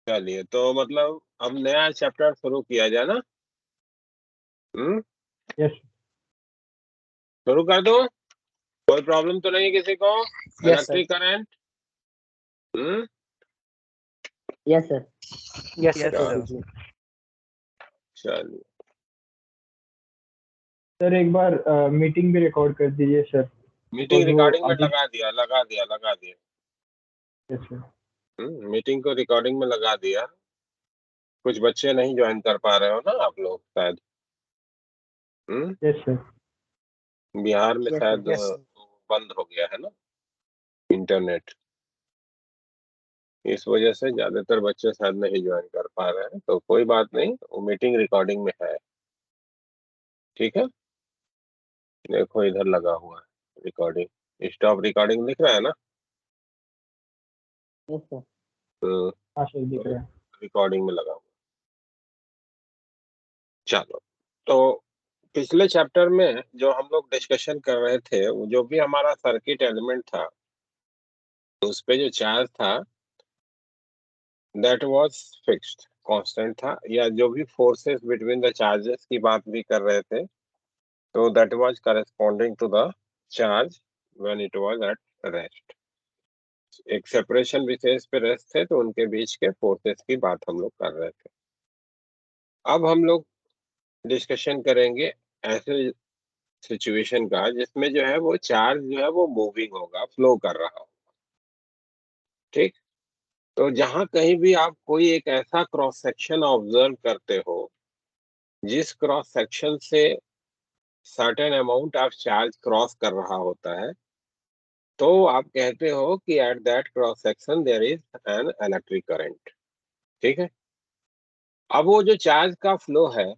चलिए, तो मतलब अब नया चैप्टर शुरू किया जाए ना। यस शुरू कर दो, कोई प्रॉब्लम तो नहीं किसी को? Yes sir. Electric current. Yes sir. Yes yes sir. Sir. चलिए, सर एक बार मीटिंग भी रिकॉर्ड कर दीजिए सर। मीटिंग वो रिकॉर्डिंग में अभी लगा दिया। Yes sir. मीटिंग को रिकॉर्डिंग में लगा दिया। कुछ बच्चे नहीं ज्वाइन कर पा रहे हो ना आप लोग शायद। Yes sir. बिहार में यस शायद सर। यस बंद हो गया है ना इंटरनेट। इस वजह से ज्यादातर बच्चे शायद नहीं ज्वाइन कर पा रहे हैं, तो कोई बात नहीं, वो मीटिंग रिकॉर्डिंग में है। ठीक है, देखो इधर लगा हुआ है रिकॉर्डिंग, स्टॉप रिकॉर्डिंग दिख रहा है ना। सर। हाँ सर दिख रहा है। रिकॉर्डिंग में लगा हुआ। चलो, तो पिछले चैप्टर में जो हम लोग डिस्कशन कर रहे थे, वो जो भी हमारा सर्किट एलिमेंट था, तो उस पे जो चार्ज था दैट वाज फिक्स्ड कांस्टेंट था, या जो भी फोर्सेस बिटवीन द चार्जेस की बात भी कर रहे थे, तो that was corresponding to the charge when it was at rest. एक सेपरेशन विशेष पे रेस्ट थे, तो उनके बीच के फोर्सेस की बात हम लोग कर रहे थे। अब हम लोग डिस्कशन करेंगे ऐसे सिचुएशन का जिसमें जो है वो चार्ज जो है वो मूविंग होगा, फ्लो कर रहा होगा। ठीक, तो जहां कहीं भी आप कोई एक ऐसा क्रॉस सेक्शन ऑब्जर्व करते हो जिस क्रॉस सेक्शन से certain amount of charge cross कर रहा होता है, तो आप कहते हो कि at that cross section there is an electric current. ठीक है, अब वो जो चार्ज का फ्लो है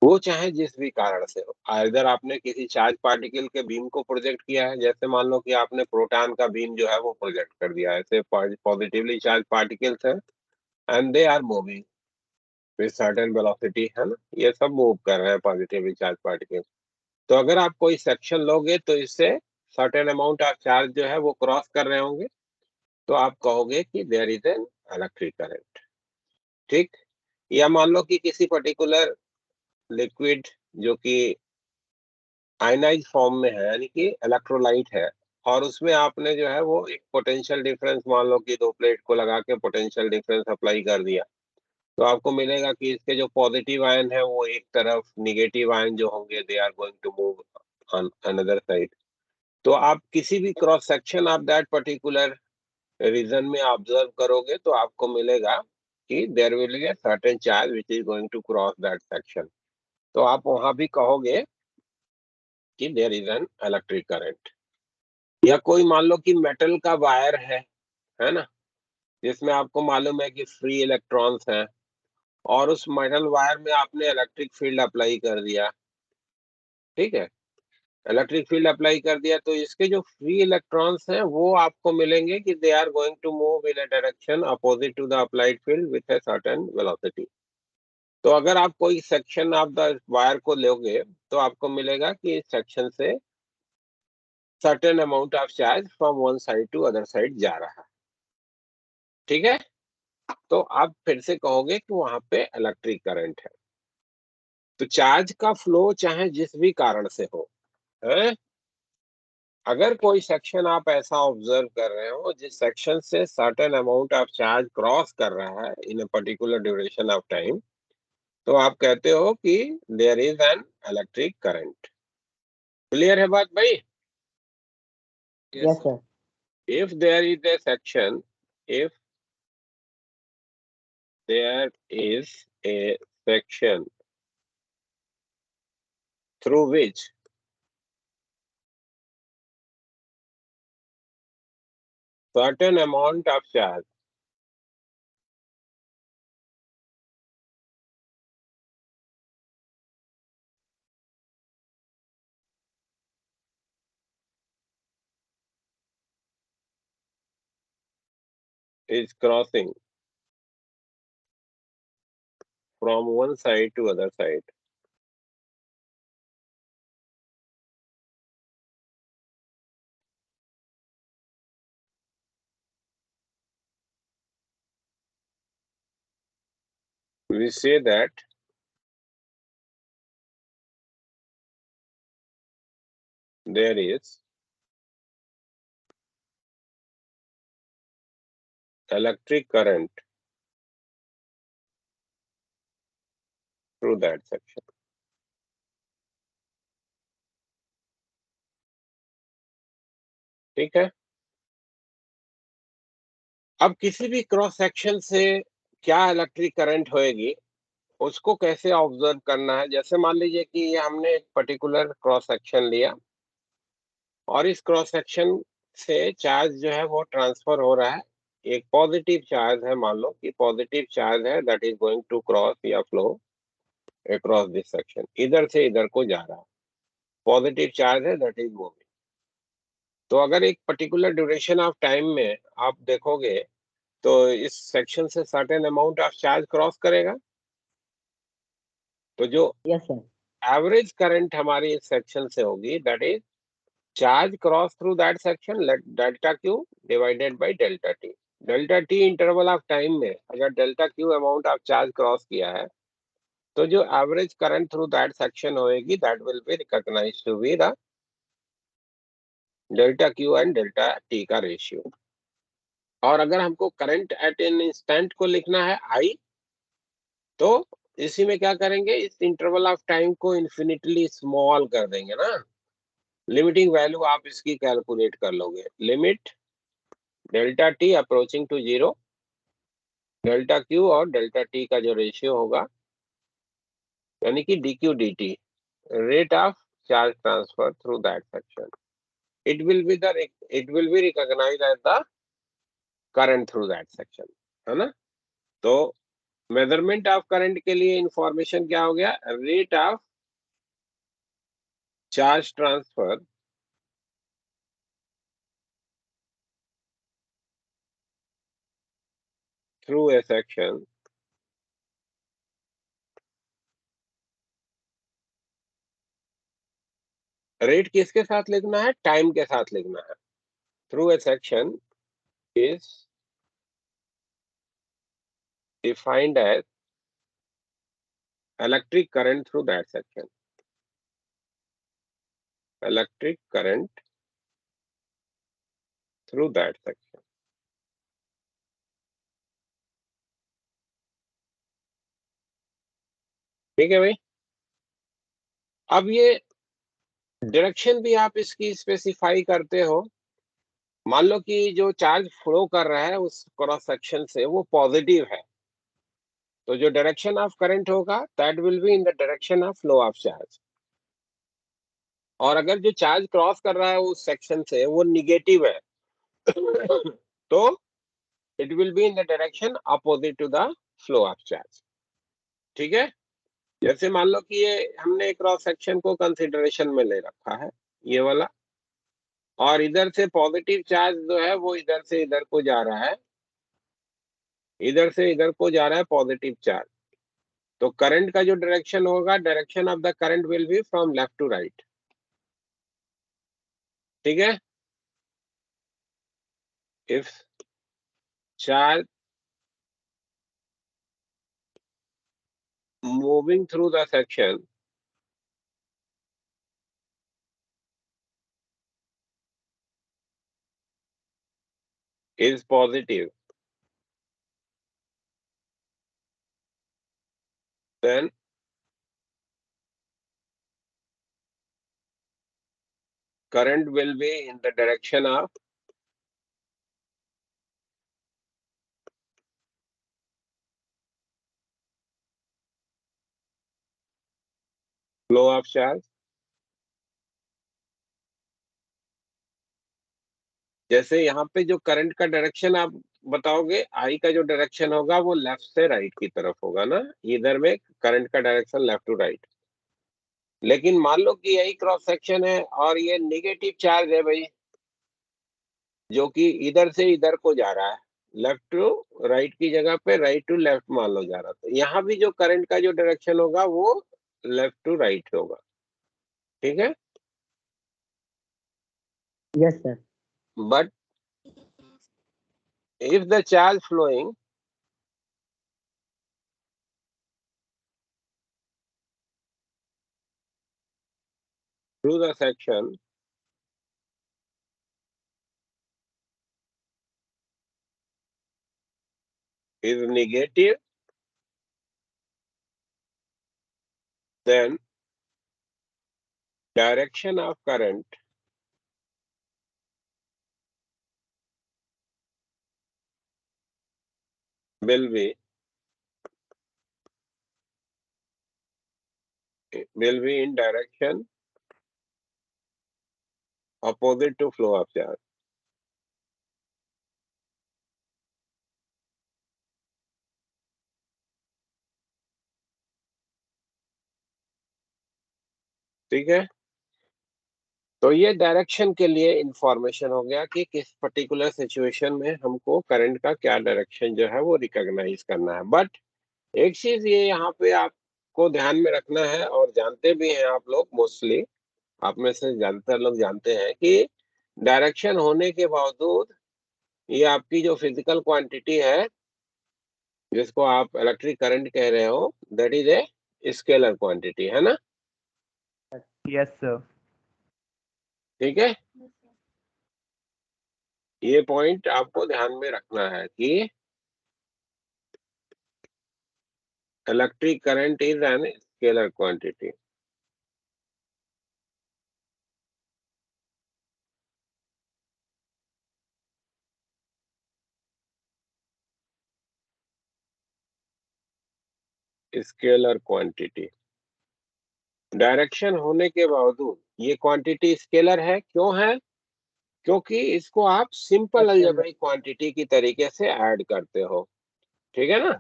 वो चाहे जिस भी कारण से हो, अगर आपने किसी चार्ज पार्टिकल के बीम को प्रोजेक्ट किया है, जैसे मान लो कि आपने प्रोटॉन का बीम जो है वो प्रोजेक्ट कर दिया है, ऐसे पॉजिटिवली चार्ज पार्टिकल्स हैं and they are moving with certain velocity, है ना, ये सब मूव कर रहे हैं पॉजिटिवली चार्ज पार्टिकल। तो अगर आप कोई सेक्शन लोगे तो इससे सर्टेन अमाउंट ऑफ चार्ज जो है वो क्रॉस कर रहे होंगे, तो आप कहोगे कि there is an electric current. ठीक, या मान लो कि किसी पर्टिकुलर लिक्विड जो कि आयनाइज फॉर्म में है, यानी कि इलेक्ट्रोलाइट है, और उसमें आपने जो है वो एक पोटेंशियल डिफरेंस, मान लो कि दो प्लेट को लगा के पोटेंशियल डिफरेंस अप्लाई कर दिया, तो आपको मिलेगा कि इसके जो पॉजिटिव आयन है वो एक तरफ, निगेटिव आयन जो होंगे they are going to move on another side. तो आप किसी भी cross section of that particular region में ऑब्जर्व करोगे तो आपको मिलेगा कि there will be a certain charge which is going to cross that section. तो आप वहां भी कहोगे कि there is an electric current. या कोई मान लो कि मेटल का वायर है ना, जिसमें आपको मालूम है कि फ्री इलेक्ट्रॉन्स हैं, और उस मेटल वायर में आपने इलेक्ट्रिक फील्ड अप्लाई कर दिया। ठीक है, इलेक्ट्रिक फील्ड अप्लाई कर दिया, तो इसके जो फ्री इलेक्ट्रॉन्स हैं वो आपको मिलेंगे कि they are going to move in a direction opposite to the applied field with a certain velocity. तो अगर आप कोई सेक्शन ऑफ द वायर को लोगे तो आपको मिलेगा कि इस सेक्शन से certain amount of charge from one side to other side जा रहा है। ठीक है, तो आप फिर से कहोगे कि वहां पे इलेक्ट्रिक करंट है। तो चार्ज का फ्लो चाहे जिस भी कारण से हो, है, अगर कोई सेक्शन आप ऐसा ऑब्जर्व कर रहे हो जिस सेक्शन से certain amount of charge cross कर रहा है in a particular duration of time, तो आप कहते हो कि there is an electric current. Clear है बात भाई? Yes sir. If there is a section, if there is a section through which certain amount of charge is crossing from one side to other side, we say that there is electric current through that section. ठीक है। अब किसी भी cross section से क्या electric current होएगी उसको कैसे ऑब्जर्व करना है। जैसे मान लीजिए कि ये हमने एक पर्टिकुलर क्रॉस सेक्शन लिया और इस क्रॉस सेक्शन से चार्ज जो है वो ट्रांसफर हो रहा है। एक पॉजिटिव चार्ज है, मान लो कि पॉजिटिव चार्ज है that is going to cross या फ्लो अक्रॉस दिस सेक्शन, इधर से इधर को जा रहा है, पॉजिटिव चार्ज है दैट इज मूविंग। तो अगर एक पर्टिकुलर ड्यूरेशन ऑफ टाइम में आप देखोगे तो इस सेक्शन से certain amount of charge cross करेगा। तो जो Yes, sir. एवरेज करंट हमारी इस सेक्शन से होगी that is charge cross through that section delta Q divided by delta T. Delta T interval of time में अगर delta Q amount of charge cross किया है तो जो average current through that section होएगी that will be recognised to be the delta Q and delta T का ratio. और अगर हमको करंट एट एन इंस्टेंट को लिखना है आई, तो इसी में क्या करेंगे, इस इंटरवल ऑफ टाइम को इन्फिनिटली स्मॉल कर देंगे ना। लिमिटिंग वैल्यू आप इसकी कैलकुलेट कर लोगे, limit delta T approaching to zero, delta Q और डेल्टा टी का जो रेशियो होगा यानी कि D Q D T, rate of charge transfer through that section, it will be recognized as the current through that section, है ना। तो measurement of current के लिए इंफॉर्मेशन क्या हो गया, rate of charge transfer through a section rate किसके साथ लिखना है, टाइम के साथ लिखना है। Through a section is defined as electric current through that section, electric current through that section. ठीक है भाई। अब ये डायरेक्शन भी आप इसकी स्पेसिफाई करते हो। मान लो कि जो चार्ज फ्लो कर रहा है उस क्रॉस सेक्शन से वो पॉजिटिव है, तो जो डायरेक्शन ऑफ करंट होगा that will be in the direction of flow of charge. और अगर जो चार्ज क्रॉस कर रहा है उस सेक्शन से वो निगेटिव है तो it will be in the direction opposite to the flow of charge. ठीक है। जैसे मान लो कि ये हमने क्रॉस सेक्शन को कंसिडरेशन में ले रखा है, ये वाला, और इधर से पॉजिटिव चार्ज जो है वो इधर से इधर को जा रहा है, इधर से इधर को जा रहा है पॉजिटिव चार्ज। तो करंट का जो डायरेक्शन होगा, direction of the current will be from left to right. ठीक है। If charge moving through the section is positive, then current will be in the direction of flow of charge। जैसे यहाँ पे जो current का direction आप बताओगे, आई का जो डायरेक्शन होगा वो लेफ्ट से राइट की तरफ होगा ना, इधर में करंट का डायरेक्शन लेफ्ट टू राइट। लेकिन मान लो कि यही क्रॉस सेक्शन है और ये नेगेटिव चार्ज है भाई, जो कि इधर से इधर को जा रहा है, लेफ्ट टू राइट की जगह पे राइट टू लेफ्ट मान लो जा रहा था, यहाँ भी जो करंट का जो डायरेक्शन होगा वो लेफ्ट टू राइट होगा। ठीक है। Yes, sir. But if the charge flowing through the section is negative, then direction of current will be in direction opposite to flow of charge. ठीक है, तो ये डायरेक्शन के लिए इंफॉर्मेशन हो गया कि किस पर्टिकुलर सिचुएशन में हमको करंट का क्या डायरेक्शन जो है वो रिकॉग्नाइज करना है। बट एक चीज ये यहाँ पे आपको ध्यान में रखना है, और जानते भी हैं आप लोग, मोस्टली आप में से ज्यादातर लोग जानते हैं कि डायरेक्शन होने के बावजूद ये आपकी जो फिजिकल क्वांटिटी है जिसको आप इलेक्ट्रिक करंट कह रहे हो, that is a scalar quantity, है ना? Yes sir. ठीक है, ये पॉइंट आपको ध्यान में रखना है कि electric current is an scalar quantity. Scalar quantity, direction होने के बावजूद ये क्वांटिटी स्केलर है। क्यों है? क्योंकि इसको आप सिंपल अलजेब्रिक क्वांटिटी की तरीके से ऐड करते हो। ठीक है ना?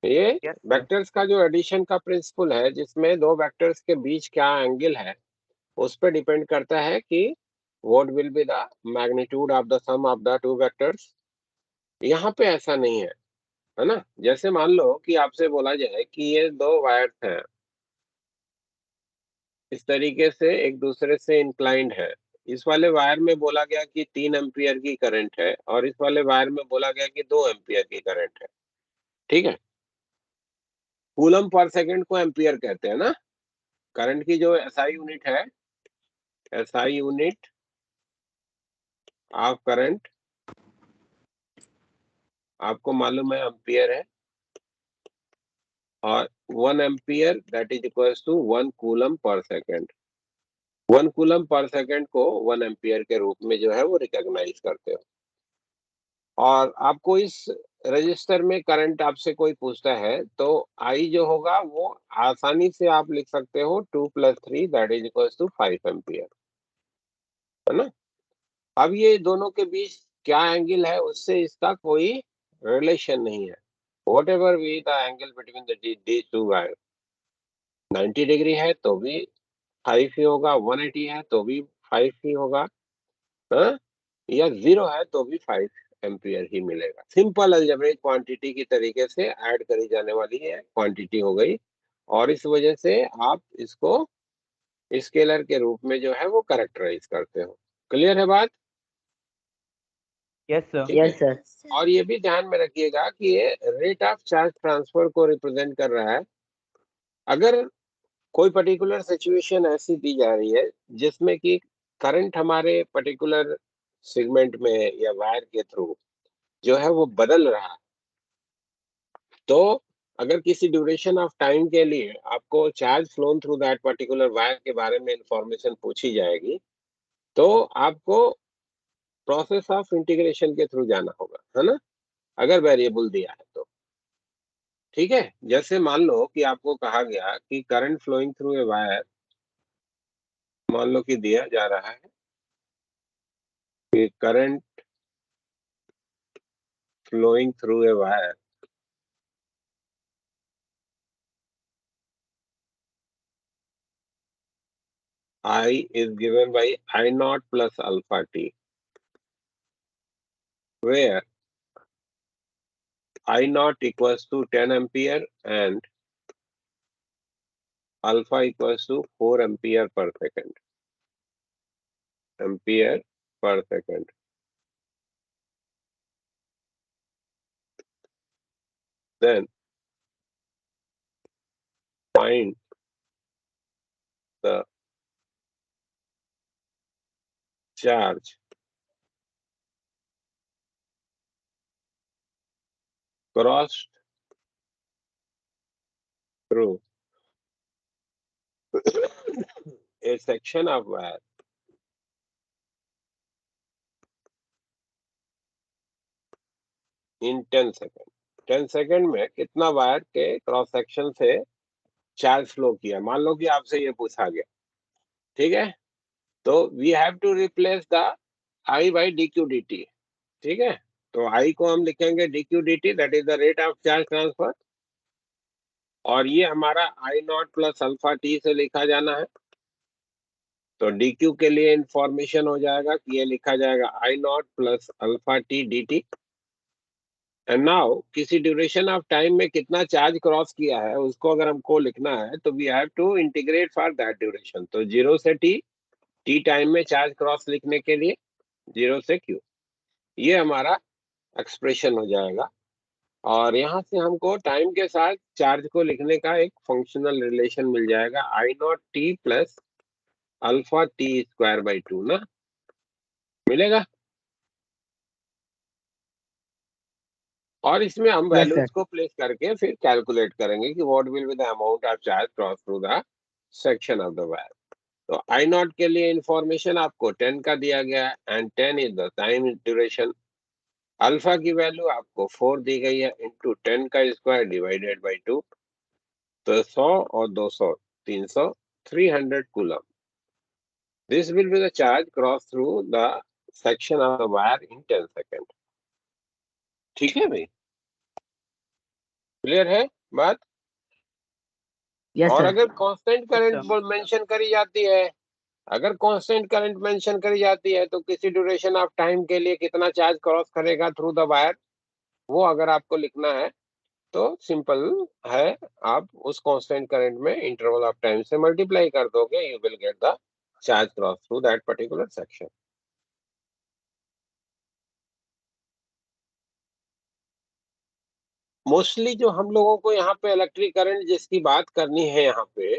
ये वेक्टर्स का जो एडिशन का प्रिंसिपल है, जिसमें दो वेक्टर्स के बीच क्या एंगल है, उस पर डिपेंड करता है कि what will be the magnitude of the sum of the two vectors. यहाँ पे ऐसा नहीं है ना? जैसे मान लो कि आपसे बोला जाए कि ये दो वायर्स हैं, इस तरीके से एक दूसरे से इंक्लाइंड है। इस वाले वायर में बोला गया कि 3 एम्पियर की करंट है, और इस वाले वायर में बोला गया कि 2 एम्पियर की करंट है। ठीक है, कूलम पर सेकंड को एम्पियर कहते हैं ना। करंट की जो एसआई यूनिट है, एसआई यूनिट ऑफ करंट आपको मालूम है एम्पियर है, और 1 ampere that is equals to 1 coulomb per second. 1 coulomb per second को 1 एम्पियर के रूप में जो है वो रिकॉग्नाइज करते हो। और आपको इस रजिस्टर में करंट आपसे कोई पूछता है तो आई जो होगा वो आसानी से आप लिख सकते हो 2 + 3 that is equals to 5 ampere, है ना? अब ये दोनों के बीच क्या एंगल है उससे इसका कोई रिलेशन नहीं है। What ever be the angle between the these two wires, 90 degree है तो भी 5 ही होगा, 180 है तो भी 5 ही होगा, हाँ? या 0 है तो भी 5 एम्पियर ही मिलेगा। सिंपल अलजेब्रिक क्वांटिटी की तरीके से ऐड करी जाने वाली है क्वांटिटी हो गई, और इस वजह से आप इसको स्केलर के रूप में जो है वो कैरेक्टराइज करते हो। क्लियर है बात? Yes sir. ठीक है? Yes sir. और ये भी ध्यान में रखिएगा कि ये रेट ऑफ चार्ज ट्रांसफर को रिप्रेजेंट कर रहा है। अगर कोई पर्टिकुलर सिचुएशन ऐसी दी जा रही है जिसमें कि करंट हमारे पर्टिकुलर सेगमेंट में या वायर के थ्रू जो है वो बदल रहा है, तो अगर किसी ड्यूरेशन ऑफ टाइम के लिए आपको charge phloem through that particular wire के बारे में इंफॉर्मेशन पूछी जाएगी, तो आपको प्रोसेस ऑफ इंटीग्रेशन के थ्रू जाना होगा, है ना? अगर वेरिएबल दिया है तो। ठीक है, जैसे मान लो कि आपको कहा गया कि current flowing through a wire, मान लो कि दिया जा रहा है कि current flowing through a wire I is given by I naught plus alpha t, where I naught equals to 10 ampere and alpha equals to 4 ampere per second. Ampere per second. Then find the charge crossed through a section of wire in 10 second. 10 second में कितना wire के cross section से charge flow किया, मान लो कि आपसे ये पूछा गया, ठीक है। तो we have to replace the I by D Q D T, ठीक है। तो आई को हम लिखेंगे D Q D T, that is the rate of charge transfer, और ये हमारा I not plus alpha T से लिखा जाना है। तो डी क्यू के लिए इंफॉर्मेशन हो जाएगा कि ये लिखा जाएगा I not plus alpha T D T. And now किसी ड्यूरेशन ऑफ टाइम में कितना चार्ज क्रॉस किया है उसको अगर हमको लिखना है तो we have to integrate for that duration. तो 0 से टी, टी टाइम में चार्ज क्रॉस लिखने के लिए 0 से क्यू, ये हमारा एक्सप्रेशन हो जाएगा। और यहाँ से हमको टाइम के साथ चार्ज को लिखने का एक फंक्शनल रिलेशन मिल जाएगा, I nought T plus alpha T square by 2 ना मिलेगा। और इसमें हम Yes, वैल्यूज sir. को प्लेस करके फिर कैलकुलेट करेंगे कि what will be the amount of charge cross through the section of the wire. तो आई नॉट के लिए इंफॉर्मेशन आपको 10 का दिया गया है and 10 is the time duration. Alpha की वैल्यू आपको 4 दी गई है इंटू 10 का स्क्वायर डिवाइडेड बाई 2। तो 100 और 200 300, 300 coulomb. This will be the charge cross through the section of the wire in 10 second. ठीक है भाई, क्लियर है बात? Yes, और sir. अगर कांस्टेंट करंट sir. मेंशन करी जाती है, अगर कांस्टेंट करंट मेंशन करी जाती है तो किसी ड्यूरेशन ऑफ टाइम के लिए कितना चार्ज क्रॉस करेगा थ्रू द वायर, वो अगर आपको लिखना है तो सिंपल है, आप उस कांस्टेंट करंट में इंटरवल ऑफ टाइम से मल्टीप्लाई कर दोगे, you will get the charge cross through that particular section. Mostly जो हम लोगों को यहाँ पे इलेक्ट्रिक करंट जिसकी बात करनी है यहाँ पे,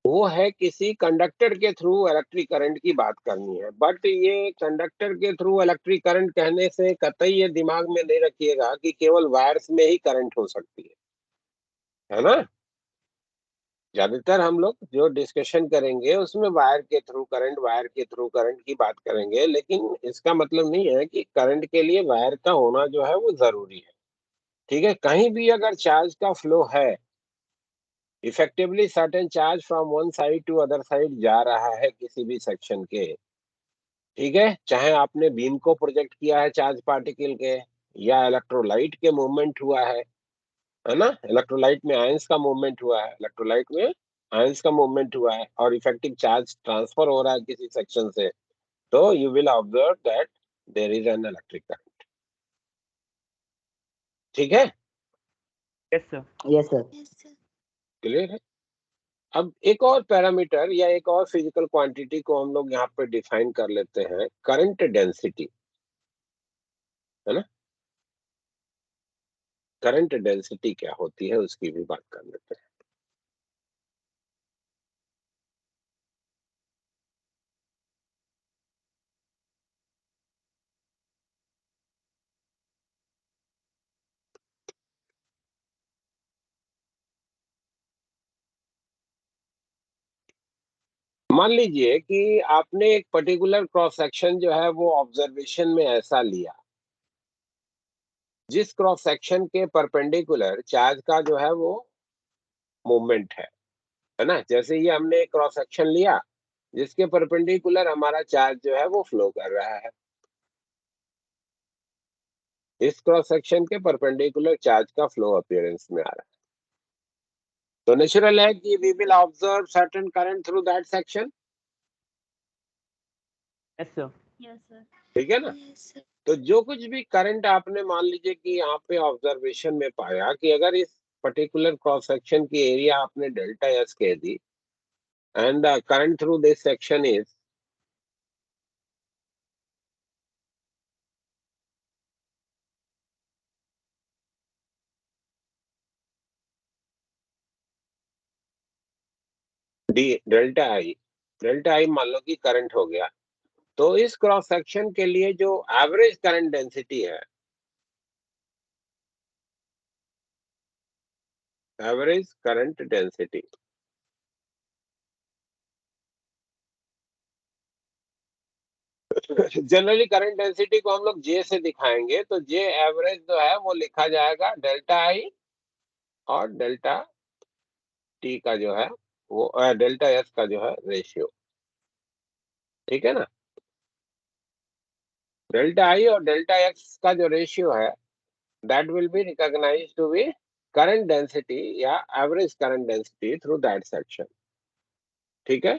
वो है किसी कंडक्टर के थ्रू इलेक्ट्रिक करंट की बात करनी है। बट ये कंडक्टर के थ्रू इलेक्ट्रिक करंट कहने से कतई ये दिमाग में नहीं रखिएगा कि केवल वायर्स में ही करंट हो सकती है ना। ज्यादातर हम लोग जो डिस्कशन करेंगे उसमें वायर के थ्रू करंट, वायर के थ्रू करंट की बात करेंगे, लेकिन इसका मतलब नहीं है कि करंट के लिए वायर का होना जो है वो जरूरी है। ठीक है, कहीं भी अगर चार्ज का फ्लो है, effectively certain charge from one side to other side जा रहा है किसी भी सेक्शन के, ठीक है, चाहे आपने बीम को प्रोजेक्ट किया है चार्ज पार्टिकल के, या इलेक्ट्रोलाइट के मूवमेंट हुआ है ना, इलेक्ट्रोलाइट में आयंस का मूवमेंट हुआ है, इलेक्ट्रोलाइट में आयंस का मूवमेंट हुआ है और इफेक्टिव चार्ज ट्रांसफर हो रहा है किसी सेक्शन से, तो you will observe that there is an electric current. ठीक है, Yes, sir. Yes, sir. Clear है। अब एक और पैरामीटर या एक और फिजिकल क्वांटिटी को हम लोग यहाँ पे डिफाइन कर लेते हैं, करंट डेंसिटी, है ना। करंट डेंसिटी क्या होती है उसकी भी बात कर लेते हैं। मान लीजिए कि आपने एक पर्टिकुलर क्रॉस सेक्शन जो है वो ऑब्जर्वेशन में ऐसा लिया जिस क्रॉस सेक्शन के परपेंडिकुलर चार्ज का जो है वो मूवमेंट है ना। जैसे ये हमने एक क्रॉस सेक्शन लिया जिसके परपेंडिकुलर हमारा चार्ज जो है वो फ्लो कर रहा है, इस क्रॉस सेक्शन के परपेंडिकुलर चार्ज का फ्लो अपीयरेंस में आ रहा है, तो नेचुरल है कि we will observe certain current through that section. Yes, sir. Yes, sir. ठीक है ना। Yes, sir. तो जो कुछ भी करंट आपने मान लीजिए कि यहाँ पे ऑब्जर्वेशन में पाया कि अगर इस पर्टिकुलर क्रॉस सेक्शन की एरिया आपने डेल्टा एस कह दी and the current through this section is D delta I मान लो कि करंट हो गया, तो इस क्रॉस सेक्शन के लिए जो एवरेज करंट डेंसिटी है, average current density, generally current density को हम लोग जे से दिखाएंगे, तो जे एवरेज जो है वो लिखा जाएगा डेल्टा आई और डेल्टा टी का जो है वो डेल्टा एस का जो है रेशियो, ठीक है ना। डेल्टा आई और डेल्टा एक्स का जो रेशियो है that will be recognised to be current density या average current density through that section, ठीक है।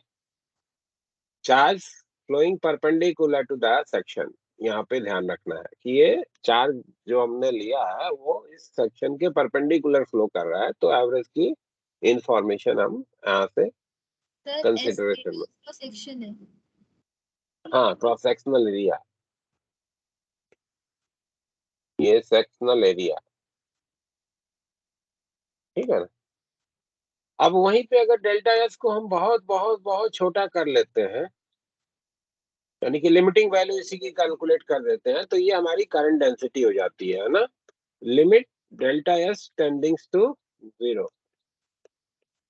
Charge flowing perpendicular to the section, यहाँ पे ध्यान रखना है कि ये चार्ज जो हमने लिया है वो इस सेक्शन के परपेंडिकुलर फ्लो कर रहा है, तो एवरेज की इंफॉर्मेशन हम यहाँ से कंसिडरेशन में, सेक्शन है। हाँ क्रॉस सेक्शनल एरिया, ये सेक्शनल एरिया, ठीक है ना। अब वहीं पे अगर डेल्टा एस को हम बहुत बहुत बहुत छोटा कर लेते हैं, यानी कि लिमिटिंग वैल्यू इसी की कैलकुलेट कर देते हैं, तो ये हमारी करंट डेंसिटी हो जाती है ना। Limit delta S tendings to 0,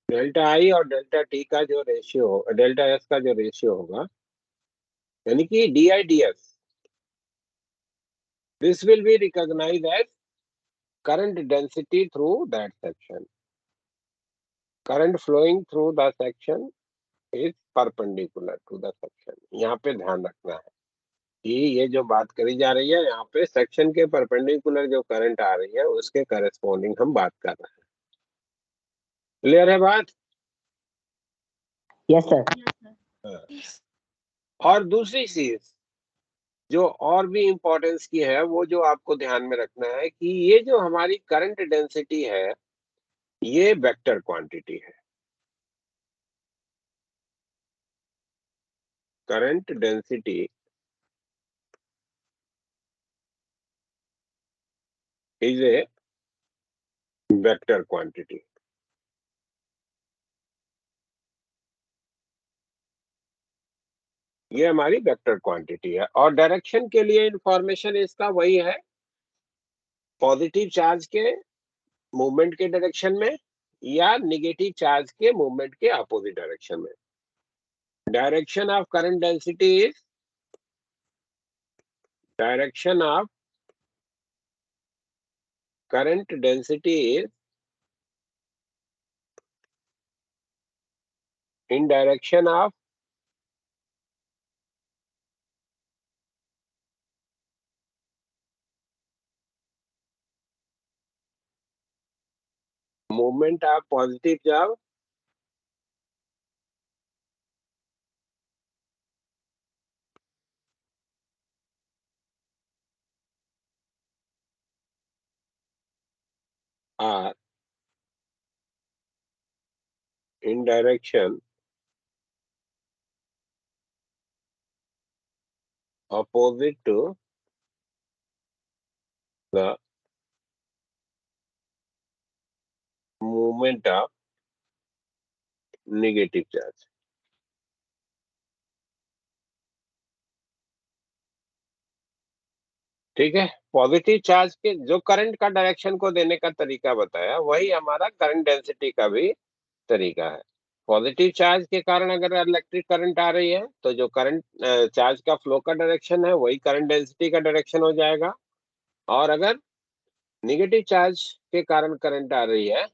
delta I और डेल्टा टी का जो रेशियो, डेल्टा एस का जो रेशियो होगा, यानी कि D I D S, this will be recognised as current density through that section, current flowing through the section is perpendicular to the section. यहाँ पे ध्यान रखना है कि ये जो बात करी जा रही है यहाँ पे सेक्शन के परपेंडिकुलर जो करंट आ रही है उसके करस्पॉन्डिंग हम बात कर रहे हैं। क्लियर है बात? Yes, sir. और दूसरी चीज जो और भी इंपॉर्टेंस की है वो जो आपको ध्यान में रखना है कि ये जो हमारी करंट डेंसिटी है ये वेक्टर क्वांटिटी है। Current density is a vector quantity, ये हमारी वेक्टर क्वांटिटी है। और डायरेक्शन के लिए इंफॉर्मेशन इसका वही है, पॉजिटिव चार्ज के मूवमेंट के डायरेक्शन में या नेगेटिव चार्ज के मूवमेंट के अपोजिट डायरेक्शन में। Direction of current density is direction of current density is in direction of movement of positive charge are in direction opposite to the movement of negative charge। ठीक है, positive charge के जो current का direction को देने का तरीका बताया वही हमारा करंट डेंसिटी का भी तरीका है। पॉजिटिव चार्ज के कारण अगर इलेक्ट्रिक करंट आ रही है तो जो करंट चार्ज का फ्लो का डायरेक्शन है वही करंट डेंसिटी का डायरेक्शन हो जाएगा, और अगर नेगेटिव चार्ज के कारण करंट आ रही है,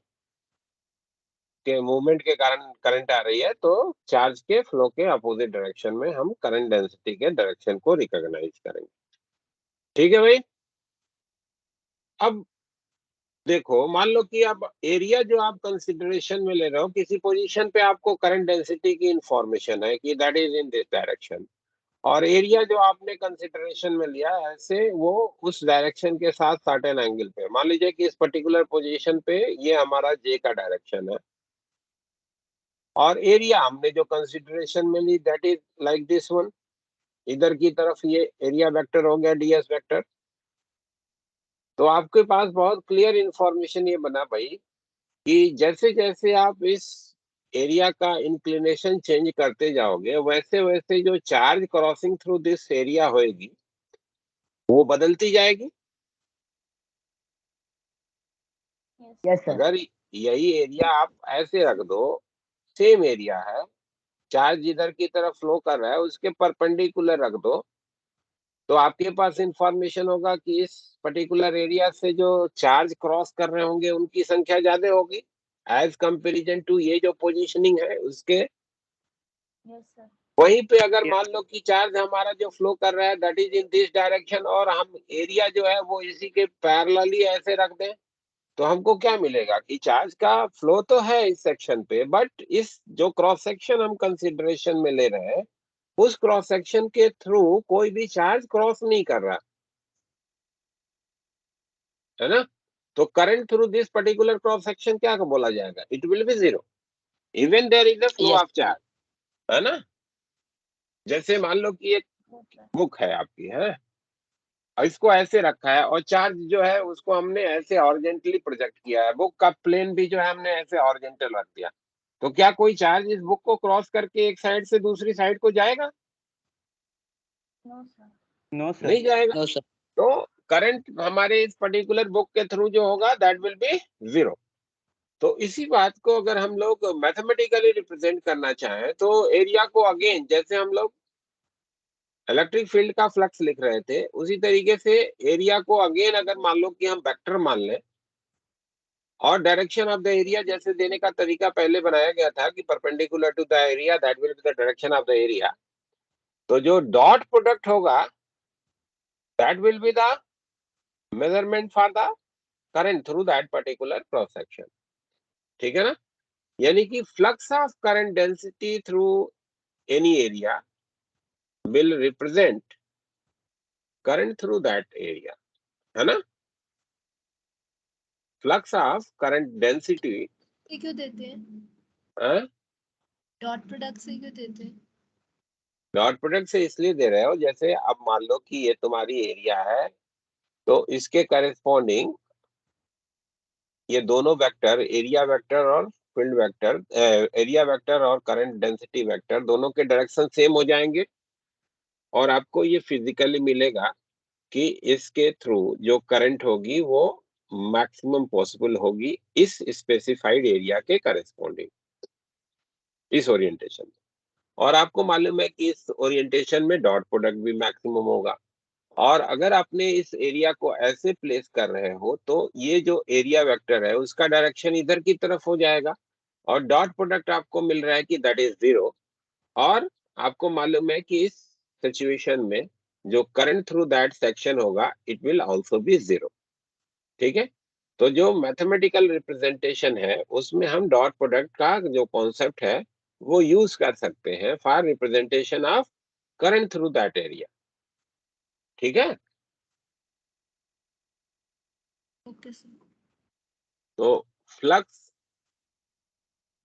के मूवमेंट के कारण करंट आ रही है, तो चार्ज के फ्लो के अपोजिट डायरेक्शन में हम करंट डेंसिटी के डायरेक्शन को रिकॉग्नाइज करेंगे। ठीक है भाई। अब देखो, मान लो कि अब एरिया जो आप कंसिडरेशन में ले रहे हो, किसी पोजीशन पे आपको करंट डेंसिटी की इंफॉर्मेशन है कि that is in this direction, और एरिया जो आपने कंसिडरेशन में लिया है ऐसे वो उस डायरेक्शन के साथ सर्टेन एंगल पे, मान लीजिए कि इस पर्टिकुलर पोजीशन पे ये हमारा जे का डायरेक्शन है, और एरिया हमने जो कंसिडरेशन में ली that is like this one, इधर की तरफ ये एरिया वेक्टर हो गया डीएस वेक्टर। तो आपके पास बहुत क्लियर इंफॉर्मेशन ये बना भाई कि जैसे जैसे आप इस एरिया का इंक्लिनेशन चेंज करते जाओगे वैसे वैसे जो charge crossing through this area होगी वो बदलती जाएगी। Yes sir. अगर यही एरिया आप ऐसे रख दो, सेम एरिया है, चार्ज इधर की तरफ फ्लो कर रहा है, उसके परपेंडिकुलर रख दो, तो आपके पास इंफॉर्मेशन होगा कि इस पर्टिकुलर एरिया से जो चार्ज क्रॉस कर रहे होंगे उनकी संख्या ज्यादा होगी एज कंपेरिजन टू ये जो पोजीशनिंग है उसके। Yes sir. वहीं पे अगर Yes. मान लो कि चार्ज हमारा जो फ्लो कर रहा है that is in this direction और हम एरिया जो है वो इसी के पैरेलली ऐसे रख दें, तो हमको क्या मिलेगा कि चार्ज का फ्लो तो है इस सेक्शन पे, बट इस जो क्रॉस सेक्शन हम कंसिडरेशन में ले रहे हैं उस क्रॉस सेक्शन के थ्रू कोई भी चार्ज क्रॉस नहीं कर रहा है ना। तो current through this particular cross section क्या बोला जाएगा, it will be zero even there is a flow Yes. Of charge, है ना। जैसे मान लो कि एक यस सर। बुक है आपकी, है, और इसको ऐसे रखा है और चार्ज जो है उसको हमने ऐसे हॉरिजॉन्टली प्रोजेक्ट किया है, बुक का प्लेन भी जो है हमने ऐसे हॉरिजॉन्टल रख दिया, तो क्या कोई चार्ज इस बुक को क्रॉस करके एक साइड से दूसरी साइड को जाएगा? No sir. No sir. नहीं जाएगा। No sir. तो करंट हमारे इस पर्टिकुलर बुक के थ्रू जो होगा दैट विल बी जीरो। तो इसी बात को अगर हम लोग मैथमेटिकली रिप्रेजेंट करना चाहें तो एरिया को अगेन जैसे हम लोग इलेक्ट्रिक फील्ड का फ्लक्स लिख रहे थे उसी तरीके से एरिया को अगेन अगर मान लो कि हम वेक्टर मान लें और डायरेक्शन ऑफ द एरिया जैसे देने का तरीका पहले बनाया गया था कि perpendicular to the area that will be the direction of the area, तो जो डॉट प्रोडक्ट होगा that will be the measurement for the current through that particular cross section. ठीक है ना। यानी कि flux of current density through any area will represent current through that area, है ना। फ्लक्स ऑफ करंट डेंसिटी, ये क्यों देते हैं? डॉट प्रोडक्ट से क्यों देते हैं? डॉट प्रोडक्ट से इसलिए दे रहे हो जैसे अब मान लो कि ये तुम्हारी एरिया है तो इसके करेस्पॉन्डिंग ये दोनों वेक्टर एरिया वेक्टर और फील्ड वेक्टर, एरिया वेक्टर और करंट डेंसिटी वेक्टर दोनों के डायरेक्शन सेम हो जाएंगे और आपको ये फिजिकली मिलेगा कि इसके थ्रू जो करंट होगी वो मैक्सिमम पॉसिबल होगी इस स्पेसिफाइड एरिया के करेस्पॉन्डिंग, इस ओरिएंटेशन में। और आपको मालूम है कि इस ओरिएंटेशन में डॉट प्रोडक्ट भी मैक्सिमम होगा। और अगर आपने इस एरिया को ऐसे प्लेस कर रहे हो तो ये जो एरिया वेक्टर है उसका डायरेक्शन इधर की तरफ हो जाएगा और डॉट प्रोडक्ट आपको मिल रहा है कि दैट इज जीरो। और आपको मालूम है कि इस सिचुएशन में जो करंट थ्रू दैट सेक्शन होगा it will also be zero. ठीक है। तो जो मैथमेटिकल रिप्रेजेंटेशन है उसमें हम डॉट प्रोडक्ट का जो कॉन्सेप्ट है वो यूज कर सकते हैं for representation of current through that area. ठीक है। Okay sir. तो flux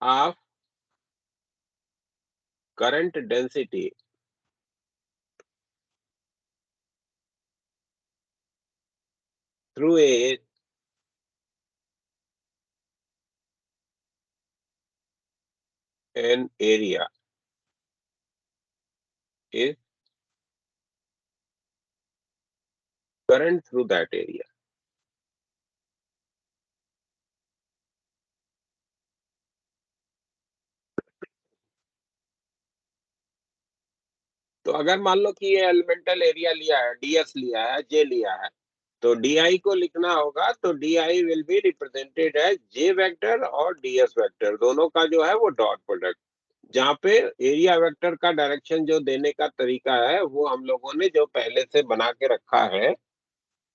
of current density through an area is current through that area। तो अगर मान लो कि ये एलिमेंटल एरिया लिया है, डीएस लिया है, जे लिया है, तो डीआई को लिखना होगा तो DI will be represented as J vector और डीएस वेक्टर दोनों का जो है वो डॉट प्रोडक्ट, जहाँ पे एरिया वेक्टर का डायरेक्शन जो देने का तरीका है वो हम लोगों ने जो पहले से बना के रखा है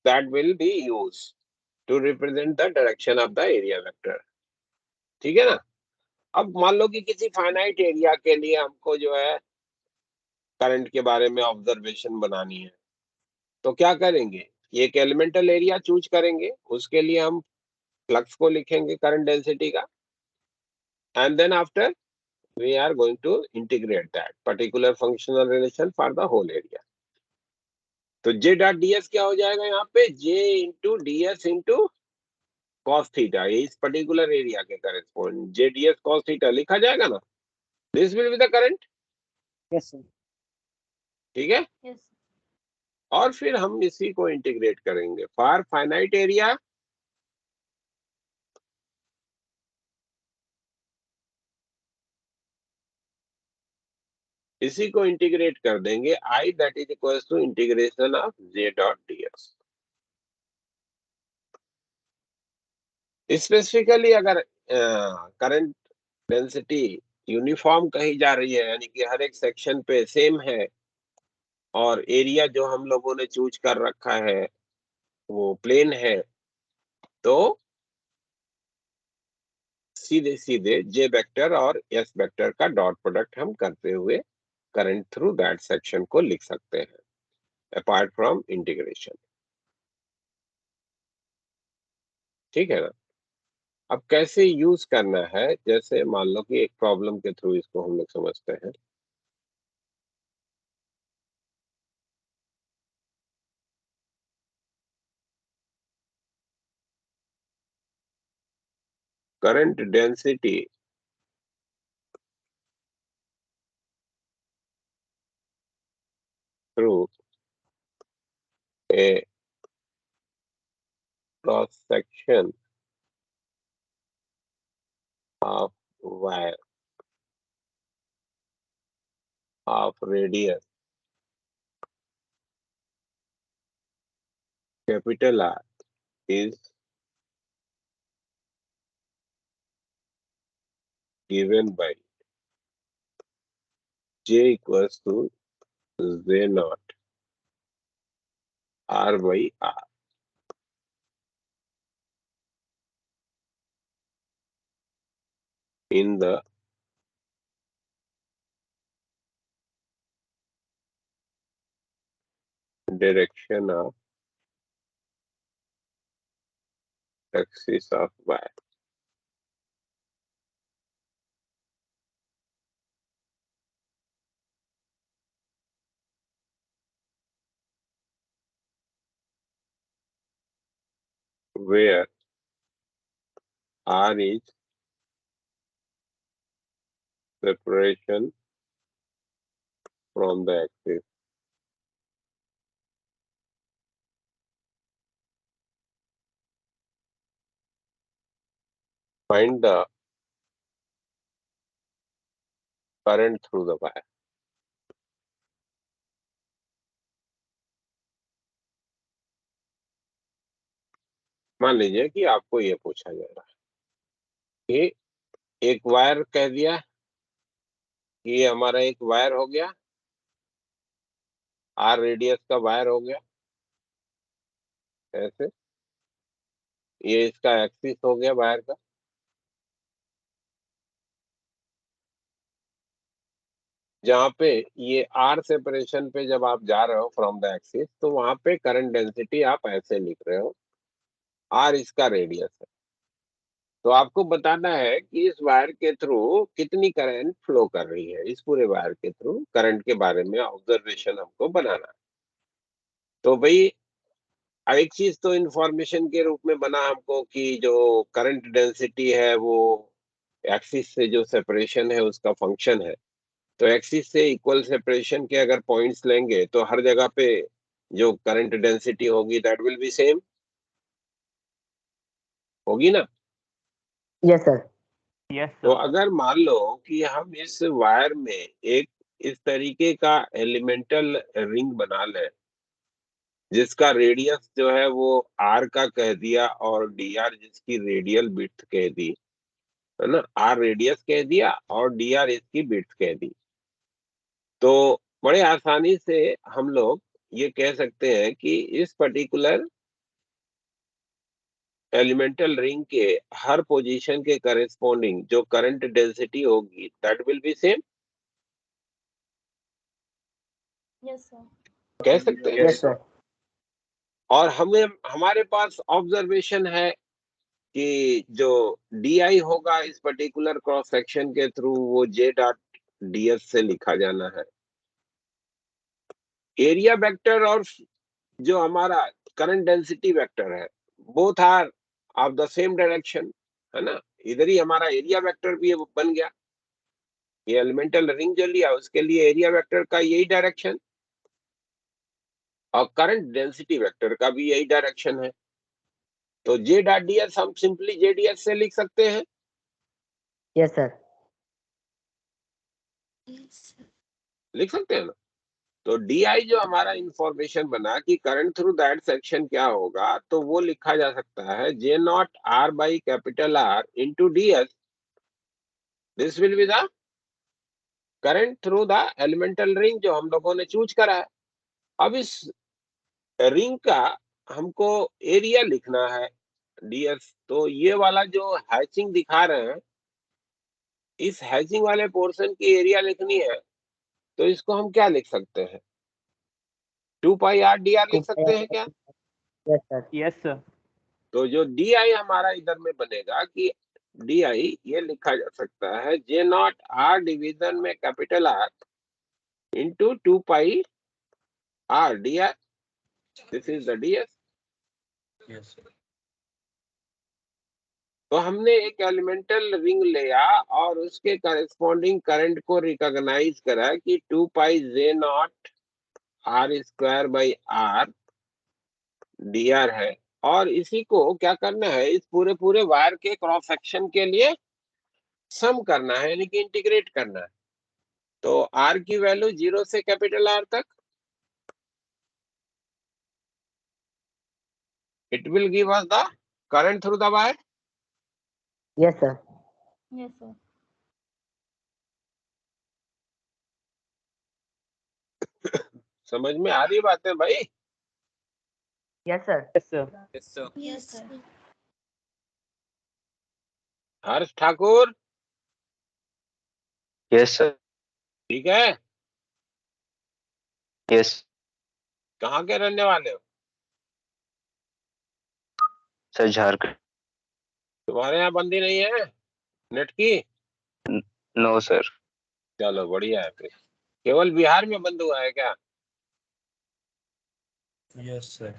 that will be use to represent the direction of the area vector. ठीक है ना। अब मान लो कि किसी फाइनाइट एरिया के लिए हमको जो है करंट के बारे में ऑब्जर्वेशन बनानी है तो क्या करेंगे, एक एलिमेंटल एरिया चूज करेंगे, उसके लिए हम फ्लक्स को लिखेंगे करंट डेंसिटी का, and then after we are going to integrate that particular functional relation for the whole area. तो जे डॉट डीएस क्या हो जाएगा यहाँ पे, J into DS into cos theta, ये इस पर्टिकुलर एरिया के करेस्पॉन्ड JDS cos थीटा लिखा जाएगा ना, this will be the current. Yes, sir. ठीक है, Yes. और फिर हम इसी को इंटीग्रेट करेंगे फॉर फाइनाइट एरिया। इसी को इंटीग्रेट कर देंगे I that is equal to integration of J dot ds। Specifically अगर करंट डेंसिटी यूनिफॉर्म कही जा रही है, यानी कि हर एक सेक्शन पे सेम है, और एरिया जो हम लोगों ने चूज कर रखा है वो प्लेन है, तो सीधे सीधे J वेक्टर और S वेक्टर का डॉट प्रोडक्ट हम करते हुए करंट थ्रू दैट सेक्शन को लिख सकते हैं अपार्ट फ्रॉम इंटीग्रेशन। ठीक है ना। अब कैसे यूज करना है, जैसे मान लो कि एक प्रॉब्लम के थ्रू इसको हम लोग समझते हैं। Current density through a cross section of wire of radius capital R is given by J equals to J naught R by R in the direction of axis of wire। Where R is separation from the axis। Find the current through the wire। मान लीजिए कि आपको ये पूछा जा रहा है कि एक वायर कह दिया, ये हमारा एक वायर हो गया, R रेडियस का वायर हो गया, ऐसे ये इसका एक्सिस हो गया वायर का। जहाँ पे ये R सेपरेशन पे जब आप जा रहे हो फ्रॉम द एक्सिस, तो वहां पे करंट डेंसिटी आप ऐसे लिख रहे हो, R इसका रेडियस है। तो आपको बताना है कि इस वायर के थ्रू कितनी करंट फ्लो कर रही है, इस पूरे वायर के थ्रू करंट के बारे में ऑब्जर्वेशन हमको बनाना है। तो भाई एक चीज तो इंफॉर्मेशन के रूप में बना हमको कि जो करंट डेंसिटी है वो एक्सिस से जो सेपरेशन है उसका फंक्शन है। तो एक्सिस से इक्वल सेपरेशन के अगर पॉइंट्स लेंगे तो हर जगह पे जो करंट डेंसिटी होगी दैट विल बी सेम, होगी ना। Yes, sir. Yes, तो sir. अगर मान लो कि हम इस वायर में एक इस तरीके का एलिमेंटल रिंग बना लें जिसका रेडियस जो है वो R का कह दिया और dr जिसकी रेडियल विड्थ कह दी, है ना, R रेडियस कह दिया और dr इसकी विड्थ कह दी, तो बड़े आसानी से हम लोग ये कह सकते हैं कि इस पर्टिकुलर एलिमेंटल रिंग के हर पोजीशन के करेस्पॉन्डिंग जो करंट डेंसिटी होगी that will B same. Yes, sir. कह सकते हैं। Yes, sir. और हमें हमारे पास ऑब्जर्वेशन है कि जो DI होगा इस पर्टिकुलर क्रॉस सेक्शन के थ्रू वो J डॉट DS से लिखा जाना है। एरिया वेक्टर और जो हमारा करंट डेंसिटी वेक्टर है both are of the same direction, है ना। इधर ही हमारा एरिया वेक्टर भी बन गया। ये एलिमेंटल रिंग जो लिया उसके लिए एरिया वेक्टर का यही डायरेक्शन और करंट डेंसिटी वेक्टर का भी यही डायरेक्शन है। तो जे डॉट डी एस हम सिंपली जे डी एस से लिख सकते हैं। Yes sir. लिख सकते हैं ना। तो डी आई जो हमारा इंफॉर्मेशन बना कि करंट थ्रू दैट सेक्शन क्या होगा, तो वो लिखा जा सकता है J nought R by capital R into D S. This will be the current through the elemental ring जो हम लोगों ने चूज करा है। अब इस रिंग का हमको एरिया लिखना है डीएस। तो ये वाला जो हैचिंग दिखा रहे हैं, इस हैचिंग वाले पोर्शन की एरिया लिखनी है। तो इसको हम क्या लिख सकते हैं? 2 पाई आर डी आर लिख सकते हैं क्या? Yes sir. Yes sir. तो जो डी आई हमारा इधर में बनेगा कि डी आई ये लिखा जा सकता है जे नॉट आर डिवीजन में capital R into 2 pi are D R. This is the D S. Yes sir. तो हमने एक एलिमेंटल रिंग लिया और उसके करेस्पॉन्डिंग करंट को रिकॉग्नाइज करा कि 2 pi J nought R square by R D R है। और इसी को क्या करना है, इस पूरे पूरे वायर के क्रॉस सेक्शन के लिए सम करना है, यानी कि इंटीग्रेट करना है। तो आर की वैल्यू 0 से कैपिटल आर तक, it will give us the current through the wire. Yes sir. Yes, sir. समझ में आ रही बातें भाई? Yes sir. Yes sir. Yes, sir. Yes, sir. Harsh Thakur, yes sir. ठीक है। यस कहाँ के रहने वाले हो? सर, झारखंड। तुम्हारे यहाँ बंदी नहीं है नेट की? No sir. चलो बढ़िया है फिर। केवल बिहार में बंद हुआ है क्या? Yes sir.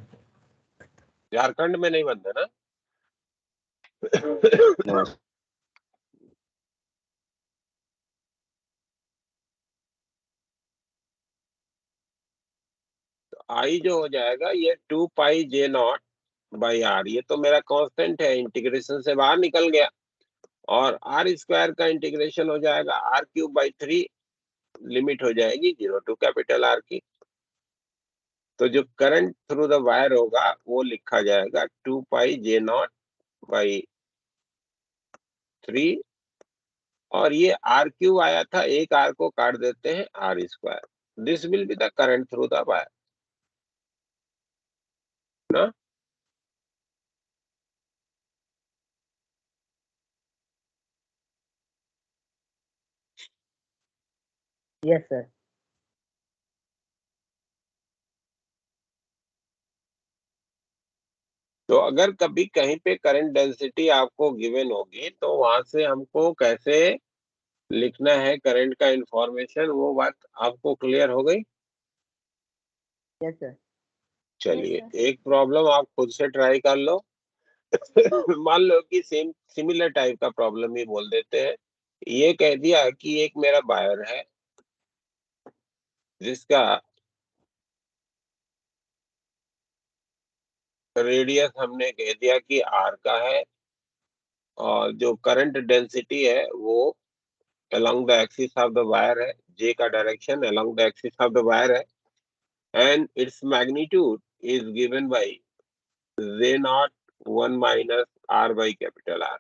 झारखंड में नहीं बंद है ना? नो। आई जो हो जाएगा ये 2 pi J not by are, ये तो मेरा कांस्टेंट है, इंटीग्रेशन से बाहर निकल गया। और आर स्क्वायर का इंटीग्रेशन हो जाएगा आर क्यूब बाई 3, लिमिट हो जाएगी 0 टू कैपिटल आर की। तो जो करंट थ्रू द वायर होगा वो लिखा जाएगा 2 पाई जे नॉट बाई 3। और ये आर क्यूब आया था, एक आर को काट देते हैं R square. This will be the current through the wire ना। Yes sir. तो अगर कभी कहीं पे करंट डेंसिटी आपको गिवन होगी तो वहां से हमको कैसे लिखना है करंट का इंफॉर्मेशन, वो बात आपको क्लियर हो गई? Yes sir. चलिए, Yes, sir. एक प्रॉब्लम आप खुद से ट्राई कर लो। मान लो कि सेम सिमिलर टाइप का प्रॉब्लम ही बोल देते हैं। ये कह दिया कि एक मेरा वायर है जिसका रेडियस हमने कह दिया कि आर का है, और जो करंट डेंसिटी है वो along the axis of the wire है, J का direction along the axis of the wire है, and its magnitude is given by J naught 1 minus R by capital R,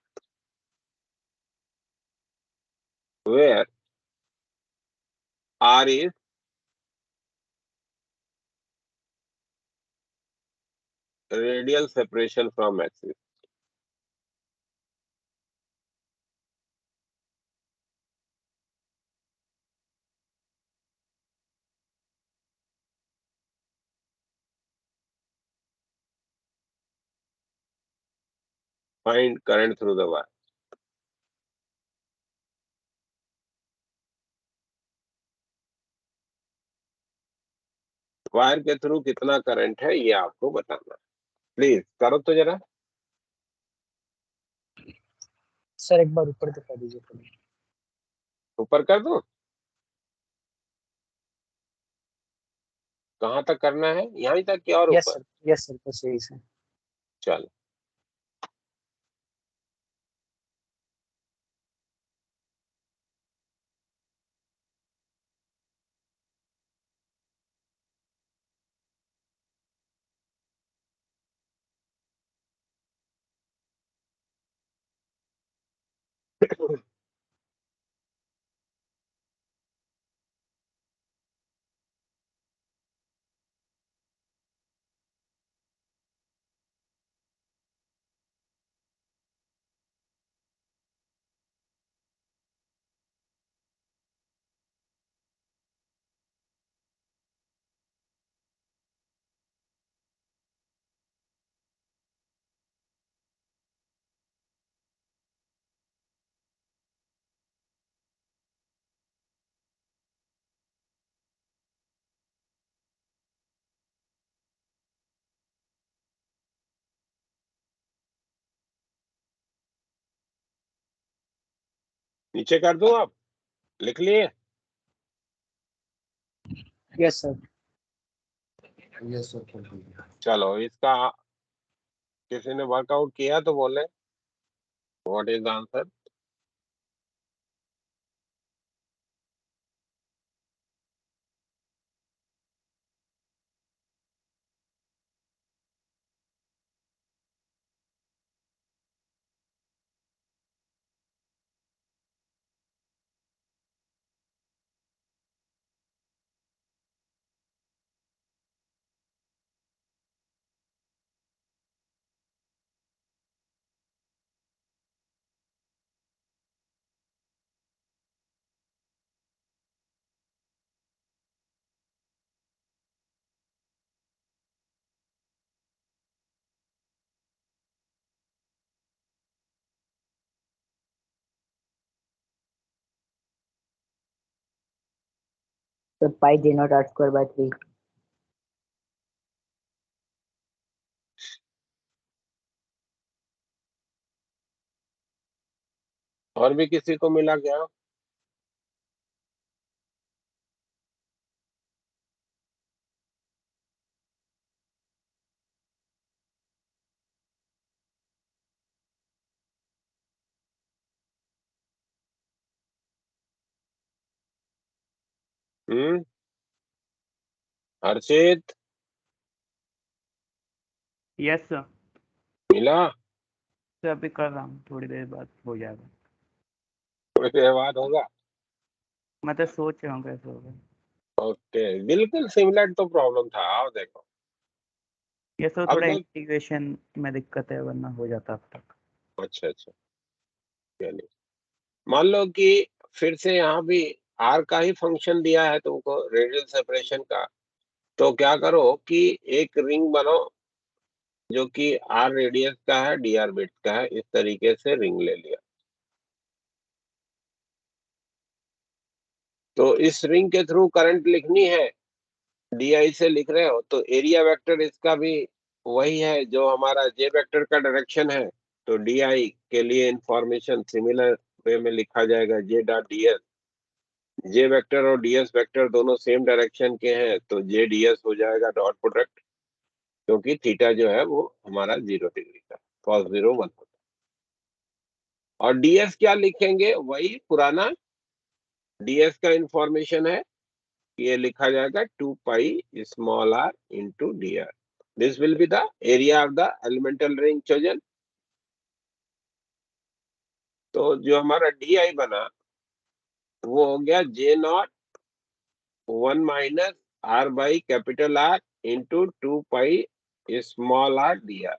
where R is radial separation from axis. Find current through the wire. Wire के through कितना current है ये आपको बताना है। Please करो तो जरा। सर एक बार ऊपर दिखा दीजिए प्लीज। ऊपर कर दूं? कहाँ तक करना है, यहीं तक कि और ऊपर? यस सर बस यही सर। चलो नीचे कर दूं, आप लिख लिए? Yes sir. यस सर कर दीजिए। चलो इसका किसी ने वर्कआउट किया तो बोले what is the answer. So pi j naught r square by 3. और भी किसी को मिला क्या? हर्षित यस सर। मिला? सर अभी कर रहा हूँ, थोड़ी देर बाद हो जाएगा। थोड़ी देर बाद होगा? मैं तो सोच रहा हूँ कैसे होगा। ओके, बिल्कुल सिमिलर तो प्रॉब्लम था। आओ देखो ये सर अब थोड़ा देख। इंटीग्रेशन में दिक्कत है, वरना हो जाता अब तक। अच्छा अच्छा, चलिए मान लो कि फिर से यहाँ भी आर का ही फंक्शन दिया है तुमको, रेडियल सेपरेशन का। तो क्या करो कि एक रिंग बनाओ जो कि आर रेडियस का है, डी आर बिट्स का है, इस तरीके से रिंग ले लिया। तो इस रिंग के थ्रू करंट लिखनी है, डी आई से लिख रहे हो तो एरिया वेक्टर इसका भी वही है जो हमारा जे वेक्टर का डायरेक्शन है। तो डी आई के लिए इंफॉर्मेशन सिमिलर वे में लिखा जाएगा, जे डॉट डी एस। जे वेक्टर और डीएस वेक्टर दोनों सेम डायरेक्शन के हैं, तो जे डीएस हो जाएगा डॉट प्रोडक्ट, क्योंकि थीटा जो है वो हमारा 0 डिग्री का, cos 0 1 होता है। और डीएस क्या लिखेंगे, वही पुराना डीएस का इंफॉर्मेशन है, ये लिखा जाएगा 2 pi small R into D R. This will be the area of the elemental ring chosen. तो जो हमारा डी आई बना वो हो गया J nought 1 - R by capital R into 2 pi small R D R.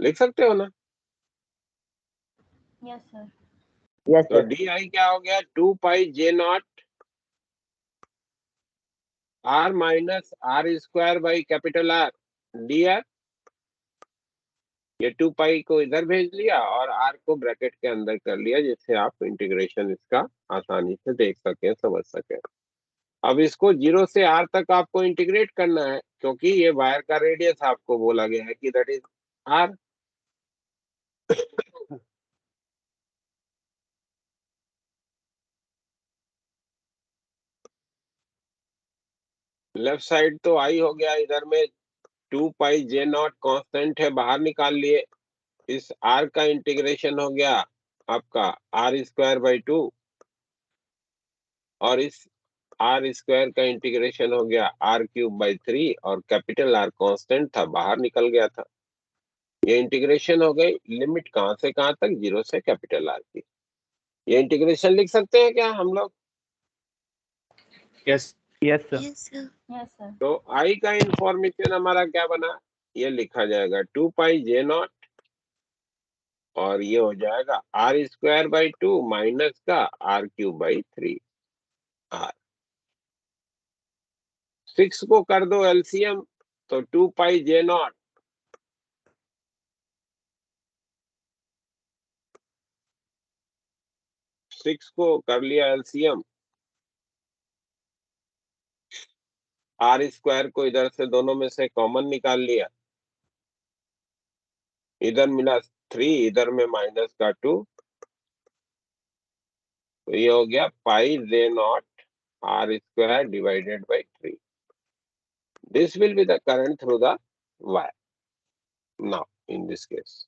लिख सकते हो ना? Yes sir. Yes तो sir. डी आई क्या हो गया, 2 pi J0 R minus R square by capital R D are. ये 2 पाई को इधर भेज लिया और आर को ब्रैकेट के अंदर कर लिया, जिससे आप इंटीग्रेशन इसका आसानी से देख सके, समझ सके। अब इसको 0 से आर तक आपको इंटीग्रेट करना है, क्योंकि ये वायर का रेडियस आपको बोला गया है कि that is R. Left side तो I हो गया, इधर में 2 पाई J नॉट कांस्टेंट है, बाहर निकाल लिए। इस R का इंटीग्रेशन हो गया आपका R²/2, और इस R² का इंटीग्रेशन हो गया R³/3, और कैपिटल R कांस्टेंट था, बाहर निकल गया था। ये इंटीग्रेशन हो गई, लिमिट कहां से कहां तक, 0 से कैपिटल R की। ये इंटीग्रेशन लिख सकते हैं क्या हम लोग? Yes yes sir. Yes, sir. Yes, sir. तो I का इंफॉर्मेशन हमारा क्या बना, ये लिखा जाएगा 2 पाई J नॉट, और ये हो जाएगा R²/2 माइनस का R³/3 R। 6 को कर दो एलसीएम, तो 2 पाई J नॉट, सिक्स को कर लिया एलसीएम, R² को इधर से दोनों में से कॉमन निकाल लिया, इधर मिला 3, इधर में माइनस का 2, तो ये हो गया पाई J not R² divided by 3। This will be the current through the wire now in this case.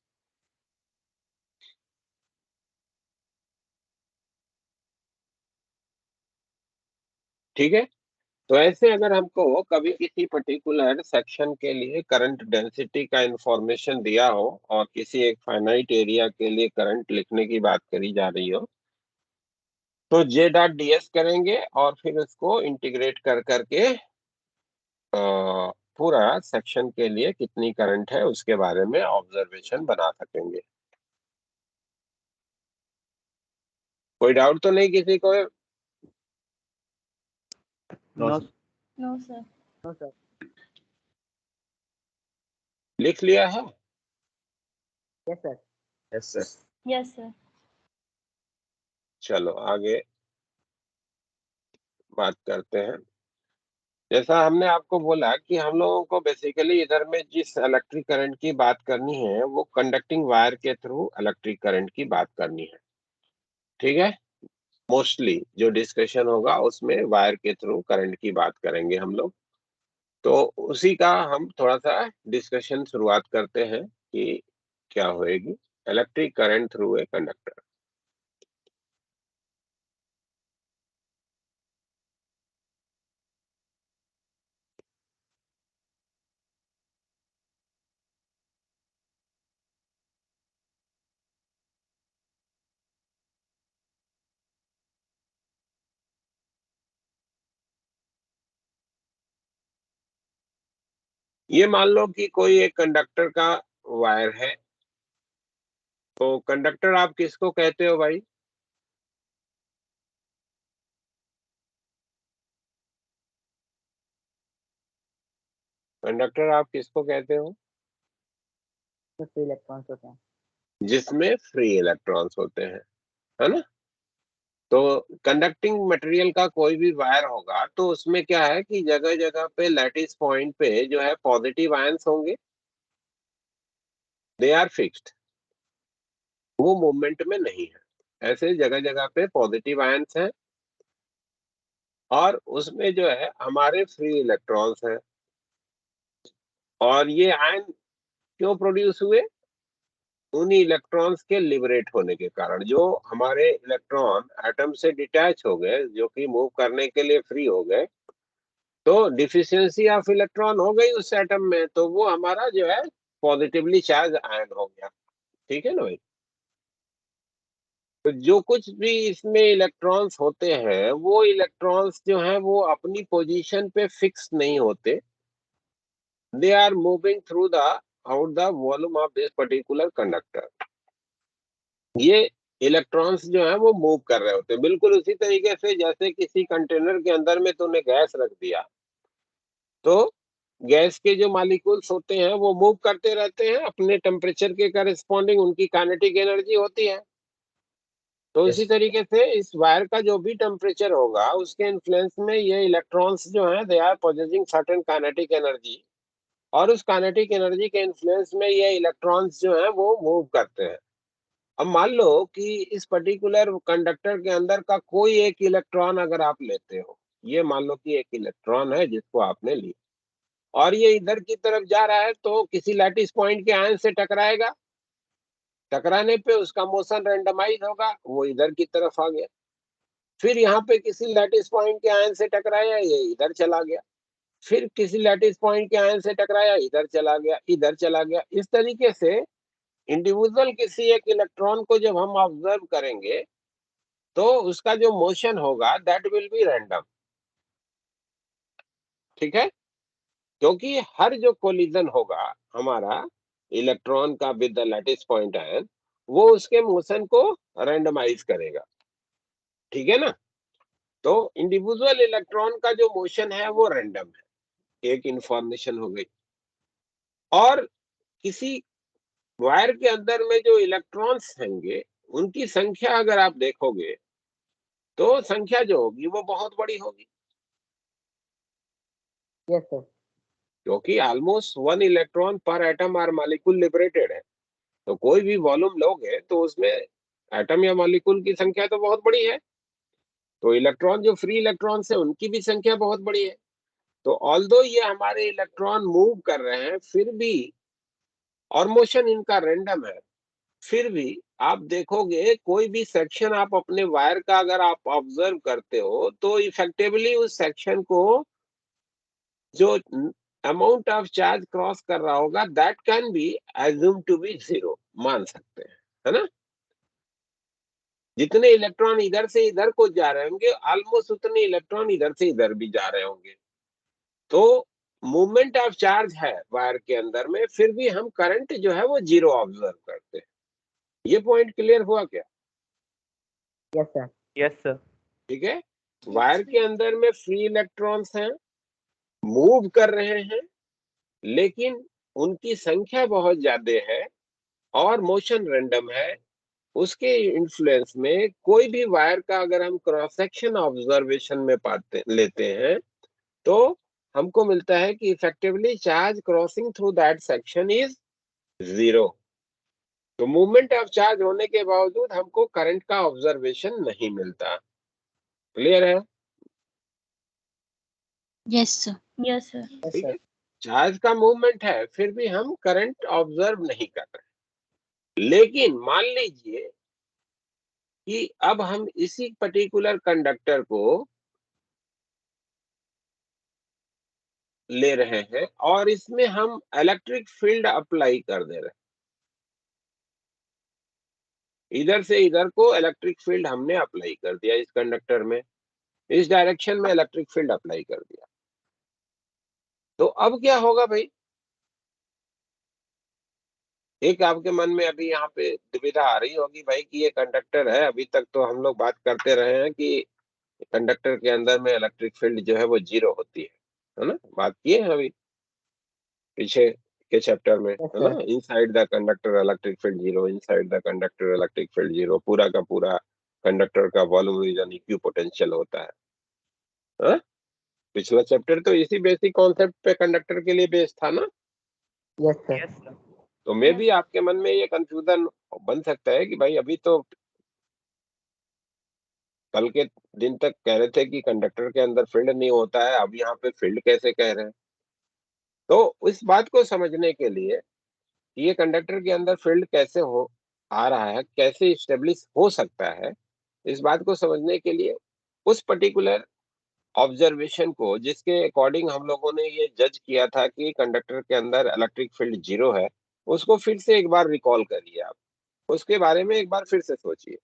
ठीक है, तो ऐसे अगर हमको कभी किसी पर्टिकुलर सेक्शन के लिए करंट डेंसिटी का इंफॉर्मेशन दिया हो और किसी एक फाइनाइट एरिया के लिए करंट लिखने की बात करी जा रही हो, तो J डॉट ds करेंगे और फिर उसको इंटीग्रेट कर करके पूरा सेक्शन के लिए कितनी करंट है उसके बारे में ऑब्जर्वेशन बना सकेंगे। कोई डाउट तो नहीं किसी को? No No, sir. No, sir. लिख लिया है? Yes, sir. Yes sir. Yes, sir. चलो आगे बात करते हैं। जैसा हमने आपको बोला कि हम लोगों को बेसिकली इधर में जिस इलेक्ट्रिक करंट की बात करनी है वो कंडक्टिंग वायर के थ्रू इलेक्ट्रिक करंट की बात करनी है। ठीक है, मोस्टली जो डिस्कशन होगा उसमें वायर के थ्रू करंट की बात करेंगे हम लोग। तो उसी का हम थोड़ा सा डिस्कशन शुरुआत करते हैं कि क्या होएगी electric current through a conductor. ये मान लो कि कोई एक कंडक्टर का वायर है, तो कंडक्टर आप किसको कहते हो भाई? कंडक्टर आप किसको कहते हो? तो फ्री इलेक्ट्रॉन्स होते हैं। जिसमें फ्री इलेक्ट्रॉन्स होते हैं, है ना? तो कंडक्टिंग मटेरियल का कोई भी वायर होगा तो उसमें क्या है कि जगह जगह पे लैटिस पॉइंट पे जो है पॉजिटिव आयंस होंगे, दे आर फिक्स्ड, वो मूवमेंट में नहीं है। ऐसे जगह जगह पे पॉजिटिव आयंस हैं और उसमें जो है हमारे फ्री इलेक्ट्रॉन्स हैं। और ये आयन क्यों प्रोड्यूस हुए? उन्हीं इलेक्ट्रॉन्स के लिबरेट होने के कारण। जो हमारे इलेक्ट्रॉन एटम से डिटैच हो गए, जो कि मूव करने के लिए फ्री हो गए, तो डिफिशियंसी ऑफ इलेक्ट्रॉन हो गई उस एटम में, तो वो हमारा जो है पॉजिटिवली चार्ज आयन हो गया। ठीक है ना भाई? तो जो कुछ भी इसमें इलेक्ट्रॉन्स होते हैं वो इलेक्ट्रॉन्स जो हैं वो अपनी पोजीशन पे फिक्स नहीं होते, they are moving through the out the volume of this particular conductor. ये इलेक्ट्रॉन्स जो है वो मूव कर रहे होते हैं, बिल्कुल उसी तरीके से जैसे किसी कंटेनर के अंदर में तूने गैस रख दिया, तो गैस के जो मॉलिक्यूल्स होते हैं वो मूव करते रहते हैं अपने टेम्परेचर के करस्पॉन्डिंग, उनकी काइनेटिक एनर्जी होती है। तो इसी तरीके से इस वायर का जो भी टेम्परेचर होगा उसके इन्फ्लुएंस में ये इलेक्ट्रॉन्स जो हैं they are possessing certain kinetic energy, और उस काइनेटिक एनर्जी के इन्फ्लुएंस में ये इलेक्ट्रॉन्स जो हैं वो मूव करते हैं। अब मान लो कि इस पर्टिकुलर कंडक्टर के अंदर का कोई एक इलेक्ट्रॉन अगर आप लेते हो, ये मान लो कि एक इलेक्ट्रॉन है जिसको आपने लिया और ये इधर की तरफ जा रहा है, तो किसी लैटिस पॉइंट के आयन से टकराएगा, टकराने पे उसका मोशन रैंडमाइज होगा, वो इधर की तरफ आ गया। फिर यहाँ पे किसी लैटिस पॉइंट के आयन से टकराया, ये इधर चला गया। फिर किसी लैटिस पॉइंट के आयन से टकराया, इधर चला गया, इधर चला गया। इस तरीके से इंडिविजुअल किसी एक इलेक्ट्रॉन को जब हम ऑब्जर्व करेंगे तो उसका जो मोशन होगा दैट विल बी रैंडम। ठीक है, क्योंकि हर जो कोलिजन होगा हमारा इलेक्ट्रॉन का with the lattice point ion, वो उसके मोशन को रैंडमाइज करेगा। ठीक है ना, तो इंडिविजुअल इलेक्ट्रॉन का जो मोशन है वो रैंडम है, एक इंफॉर्मेशन हो गई। और किसी वायर के अंदर में जो इलेक्ट्रॉन्स होंगे उनकी संख्या अगर आप देखोगे तो संख्या जो होगी वो बहुत बड़ी होगी, यस सर। क्योंकि ऑलमोस्ट 1 इलेक्ट्रॉन पर एटम और मॉलिक्यूल लिबरेटेड है। तो कोई भी वॉल्यूम लोगे तो उसमें एटम या मॉलिक्यूल की संख्या तो बहुत बड़ी है, तो इलेक्ट्रॉन जो फ्री इलेक्ट्रॉन्स है उनकी भी संख्या बहुत बड़ी है। तो ऑल्दो ये हमारे इलेक्ट्रॉन मूव कर रहे हैं फिर भी, और मोशन इनका रैंडम है, फिर भी आप देखोगे कोई भी सेक्शन आप अपने वायर का अगर आप ऑब्जर्व करते हो तो इफेक्टिवली उस सेक्शन को जो अमाउंट ऑफ चार्ज क्रॉस कर रहा होगा that can be assume to be zero, मान सकते हैं, है ना। जितने इलेक्ट्रॉन इधर से इधर को जा रहे होंगे ऑलमोस्ट उतने इलेक्ट्रॉन इधर से इधर भी जा रहे होंगे। तो मूवमेंट ऑफ चार्ज है वायर के अंदर में, फिर भी हम करंट जो है वो जीरो ऑब्जर्व करते हैं। ये पॉइंट क्लियर हुआ क्या? Yes sir. Yes sir. ठीक है, वायर के अंदर में फ्री इलेक्ट्रॉन्स हैं, मूव कर रहे हैं, लेकिन उनकी संख्या बहुत ज्यादा है और मोशन रैंडम है। उसके इन्फ्लुएंस में कोई भी वायर का अगर हम क्रॉस सेक्शन ऑब्जर्वेशन में पाते लेते हैं तो हमको मिलता है कि effectively charge crossing through that section is zero. तो मूवमेंट ऑफ चार्ज होने के बावजूद हमको करंट का ऑब्जर्वेशन नहीं मिलता। क्लियर है? Yes sir. Yes sir. Yes ठीक है, सर। चार्ज का मूवमेंट है फिर भी हम करंट ऑब्जर्व नहीं कर रहे। लेकिन मान लीजिए कि अब हम इसी पर्टिकुलर कंडक्टर को ले रहे हैं और इसमें हम इलेक्ट्रिक फील्ड अप्लाई कर दे रहे हैं। इधर से इधर को इलेक्ट्रिक फील्ड हमने अप्लाई कर दिया इस कंडक्टर में, इस डायरेक्शन में इलेक्ट्रिक फील्ड अप्लाई कर दिया। तो अब क्या होगा भाई? एक आपके मन में अभी यहाँ पे दुविधा आ रही होगी भाई कि ये कंडक्टर है, अभी तक तो हम लोग बात करते रहे हैं कि कंडक्टर के अंदर में इलेक्ट्रिक फील्ड जो है वो जीरो होती है ना, बात किए हैं अभी पीछे के चैप्टर में, यस है ना। Sir. Inside the conductor electric field zero, inside the conductor electric field zero, पूरा का पूरा कंडक्टर का वॉल्यूम रीजन इक्वी पोटेंशियल होता है। हाँ? पिछला चैप्टर तो इसी बेसिक कॉन्सेप्ट पे कंडक्टर के लिए बेस्ड था ना। Yes sir. Yes sir. तो मे भी आपके मन में ये कंफ्यूजन बन सकता है कि भाई अभी तो कल के दिन तक कह रहे थे कि कंडक्टर के अंदर फील्ड नहीं होता है, अब यहाँ पे फील्ड कैसे कह रहे हैं। तो इस बात को समझने के लिए कि ये कंडक्टर के अंदर फील्ड कैसे हो आ रहा है, कैसे स्टेब्लिश हो सकता है, इस बात को समझने के लिए उस पर्टिकुलर ऑब्जर्वेशन को जिसके अकॉर्डिंग हम लोगों ने ये जज किया था कि कंडक्टर के अंदर इलेक्ट्रिक फील्ड जीरो है, उसको फिर से एक बार रिकॉल करिए आप, उसके बारे में एक बार फिर से सोचिए,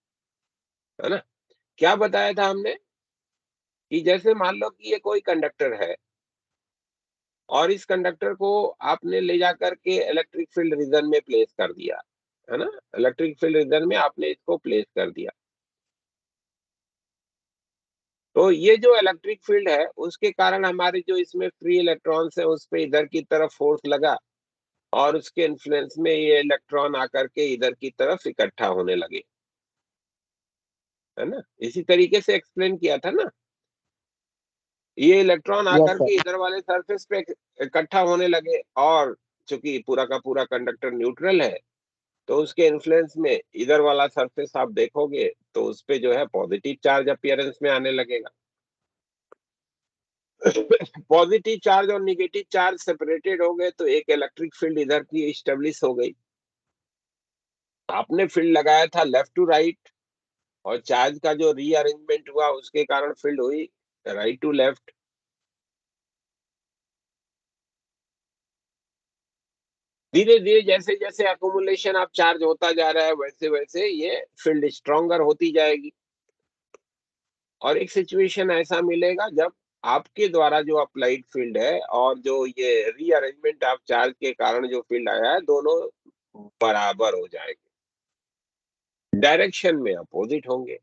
है ना। क्या बताया था हमने कि जैसे मान लो कि ये कोई कंडक्टर है और इस कंडक्टर को आपने ले जाकर के इलेक्ट्रिक फील्ड रीजन में प्लेस कर दिया, है ना। इलेक्ट्रिक फील्ड रीजन में आपने इसको प्लेस कर दिया, तो ये जो इलेक्ट्रिक फील्ड है उसके कारण हमारे जो इसमें फ्री इलेक्ट्रॉन्स है उस पे इधर की तरफ फोर्स लगा और उसके इन्फ्लुएंस में ये इलेक्ट्रॉन आकर के इधर की तरफ इकट्ठा होने लगे, है ना। इसी तरीके से एक्सप्लेन किया था ना ये इलेक्ट्रॉन Yes, आकर sir. के इधर वाले सरफेस पे इकट्ठा होने लगे, और चूंकि पूरा का पूरा कंडक्टर न्यूट्रल है तो उसके इन्फ्लुएंस में इधर वाला सरफेस आप देखोगे तो उस पे जो है पॉजिटिव चार्ज अपीयरेंस में आने लगेगा। पॉजिटिव चार्ज और निगेटिव चार्ज सेपरेटेड हो गए तो एक इलेक्ट्रिक फील्ड इधर की स्टेब्लिश हो गई। आपने फील्ड लगाया था लेफ्ट टू राइट, और चार्ज का जो रीअरेंजमेंट हुआ उसके कारण फील्ड हुई राइट टू लेफ्ट। धीरे धीरे जैसे जैसे अकोमुलेशन ऑफ चार्ज होता जा रहा है वैसे वैसे ये फील्ड स्ट्रॉन्गर होती जाएगी, और एक सिचुएशन ऐसा मिलेगा जब आपके द्वारा जो अप्लाइड फील्ड है और जो ये रीअरेंजमेंट ऑफ चार्ज के कारण जो फील्ड आया है दोनों बराबर हो जाएंगे, डायरेक्शन में अपोजिट होंगे,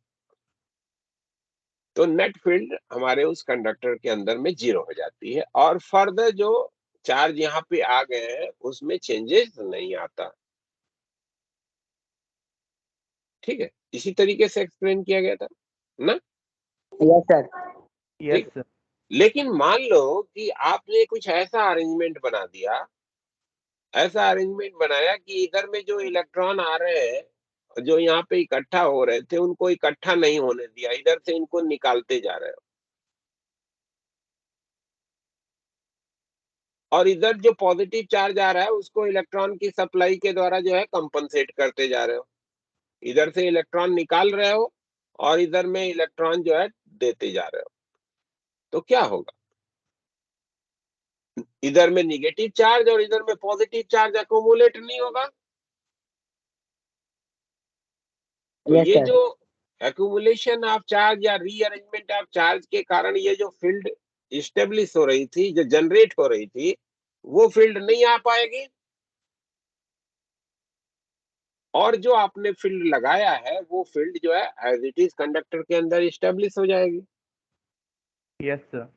तो नेट फील्ड हमारे उस कंडक्टर के अंदर में 0 हो जाती है, और फर्दर जो चार्ज यहाँ पे आ गए हैं उसमें चेंजेस नहीं आता। ठीक है, इसी तरीके से एक्सप्लेन किया गया था ना। Yes, sir. Yes sir. लेकिन मान लो कि आपने कुछ ऐसा अरेंजमेंट बना दिया, ऐसा अरेंजमेंट बनाया कि इधर में जो इलेक्ट्रॉन आ रहे हैं जो यहाँ पे इकट्ठा हो रहे थे उनको इकट्ठा नहीं होने दिया, इधर से इनको निकालते जा रहे हो, और इधर जो पॉजिटिव चार्ज आ रहा है उसको इलेक्ट्रॉन की सप्लाई के द्वारा जो है कंपनसेट करते जा रहे हो, इधर से इलेक्ट्रॉन निकाल रहे हो और इधर में इलेक्ट्रॉन जो है देते जा रहे हो, तो क्या होगा, इधर में निगेटिव चार्ज और इधर में पॉजिटिव चार्ज अकोमुलेट नहीं होगा। तो Yes, ये sir. जो एक्यूमुलेशन ऑफ चार्ज या रीअरेंजमेंट ऑफ चार्ज के कारण ये जो फील्ड इस्टेब्लिश हो रही थी, जो जनरेट हो रही थी, वो फील्ड नहीं आ पाएगी, और जो आपने फील्ड लगाया है वो फील्ड जो है एज इट इज कंडक्टर के अंदर इस्टेब्लिश हो जाएगी। Yes sir.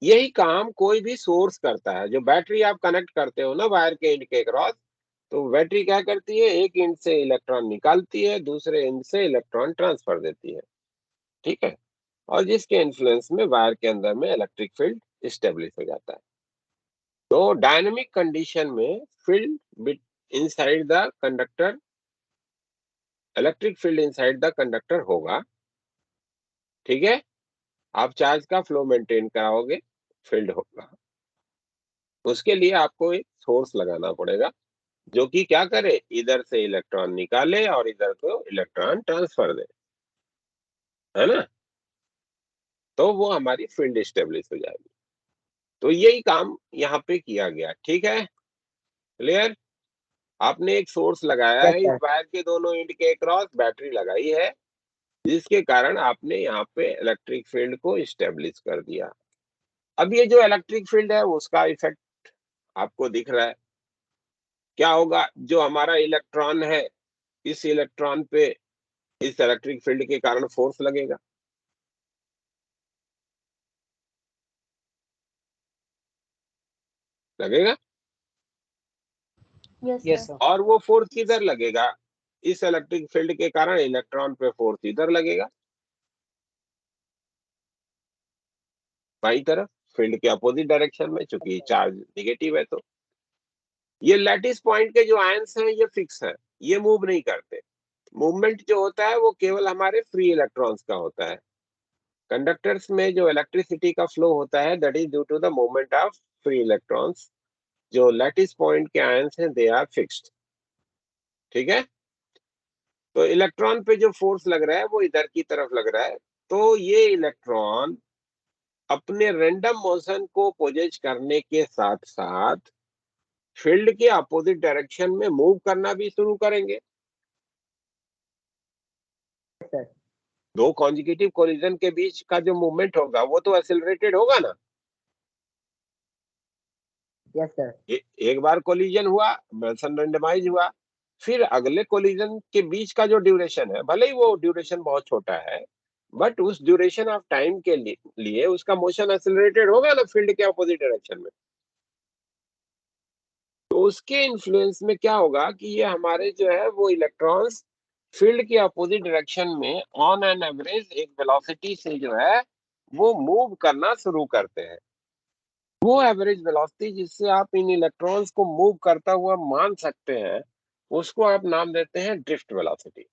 यही काम कोई भी सोर्स करता है। जो बैटरी आप कनेक्ट करते हो ना वायर के एंड के क्रॉस, तो बैटरी क्या करती है, एक एंड से इलेक्ट्रॉन निकालती है, दूसरे एंड से इलेक्ट्रॉन ट्रांसफर देती है, ठीक है, और जिसके इन्फ्लुएंस में वायर के अंदर में इलेक्ट्रिक फील्ड इस्टेब्लिश हो जाता है। तो डायनेमिक कंडीशन में field inside the conductor, electric field inside the conductor होगा, ठीक है, आप चार्ज का फ्लो मेंटेन कराओगे, फील्ड होगा। उसके लिए आपको एक सोर्स लगाना पड़ेगा जो कि क्या करे, इधर से इलेक्ट्रॉन निकाले और इधर को इलेक्ट्रॉन ट्रांसफर दे, है ना, तो वो हमारी फील्ड स्टेब्लिश हो जाएगी। तो यही काम यहाँ पे किया गया, ठीक है, क्लियर। आपने एक सोर्स लगाया Yes, है, इस sir. वायर के दोनों एंड के क्रॉस बैटरी लगाई है, जिसके कारण आपने यहाँ पे इलेक्ट्रिक फील्ड को स्टेब्लिश कर दिया। अब ये जो इलेक्ट्रिक फील्ड है उसका इफेक्ट आपको दिख रहा है। क्या होगा, जो हमारा इलेक्ट्रॉन है इस इलेक्ट्रॉन पे इस इलेक्ट्रिक फील्ड के कारण फोर्स लगेगा, लगेगा, Yes, Yes, sir. sir. और वो फोर्स किधर लगेगा, इस इलेक्ट्रिक फील्ड के कारण इलेक्ट्रॉन पे फोर्स इधर लगेगा, बाई तरफ, फील्ड के अपोजिट डायरेक्शन में, चूंकि चार्ज नेगेटिव है। तो ये लैटिस पॉइंट के जो आयंस हैं ये फिक्स है, ये मूव नहीं करते। मूवमेंट जो होता है वो केवल हमारे फ्री इलेक्ट्रॉन्स का होता है। कंडक्टर्स में जो इलेक्ट्रिसिटी का फ्लो होता है that is due to the movement of free electrons. जो लैटिस पॉइंट के आयंस हैं दे आर फिक्स्ड, ठीक है। तो इलेक्ट्रॉन पे जो फोर्स लग रहा है वो इधर की तरफ लग रहा है, तो ये इलेक्ट्रॉन अपने रैंडम मोशन को पोजेज करने के साथ साथ फील्ड के अपोजिट डायरेक्शन में मूव करना भी शुरू करेंगे। Yes, sir. दो कॉन्जिक्यूटिव कोलिजन के बीच का जो मूवमेंट होगा वो तो एक्सेलरेटेड होगा ना। Yes, sir. एक बार कोलिजन हुआ, मोशन रैंडमाइज हुआ, फिर अगले कोलिजन के बीच का जो ड्यूरेशन है, भले ही वो ड्यूरेशन बहुत छोटा है, बट उस ड्यूरेशन ऑफ टाइम के लिए उसका मोशन एक्सेलरेटेड होगा ना फील्ड के अपोजिट डायरेक्शन में। तो उसके इन्फ्लुएंस में क्या होगा कि ये हमारे जो है वो इलेक्ट्रॉन्स फील्ड के अपोजिट डायरेक्शन में ऑन एन एवरेज एक वेलोसिटी से जो है वो मूव करना शुरू करते हैं। वो एवरेज वेलोसिटी जिससे आप इन इलेक्ट्रॉन्स को मूव करता हुआ मान सकते हैं, उसको आप नाम देते हैं ड्रिफ्ट वेलोसिटी।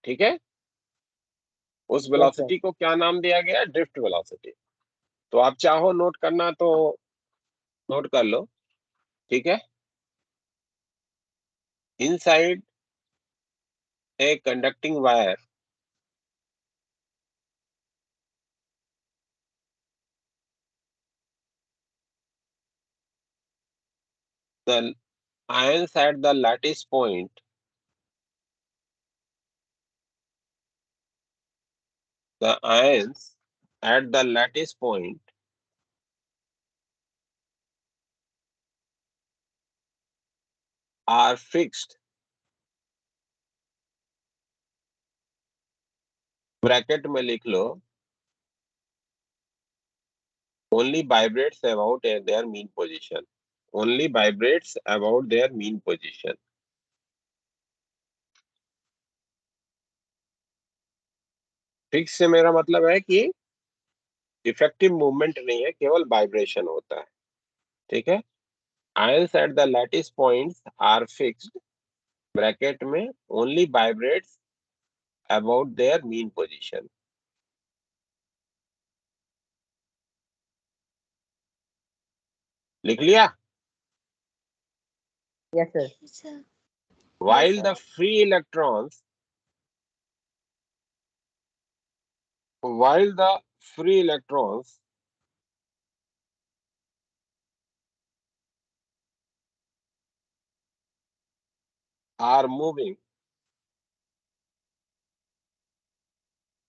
ठीक है, उस वेलोसिटी को क्या नाम दिया गया? Drift velocity. तो आप चाहो नोट करना तो नोट कर लो। ठीक है, inside a conducting wire the ions at the lattice point the ions at the lattice point are fixed bracket में लिख लो only vibrates about their mean position, only vibrates about their mean position। Fix से मेरा मतलब है कि effective movement नहीं है, केवल वाइब्रेशन होता है। ठीक है, ions at the lattice points are fixed bracket में only vibrates about their mean position। लिख लिया? Yes, sir. अच्छा, while the free electrons while the free electrons are moving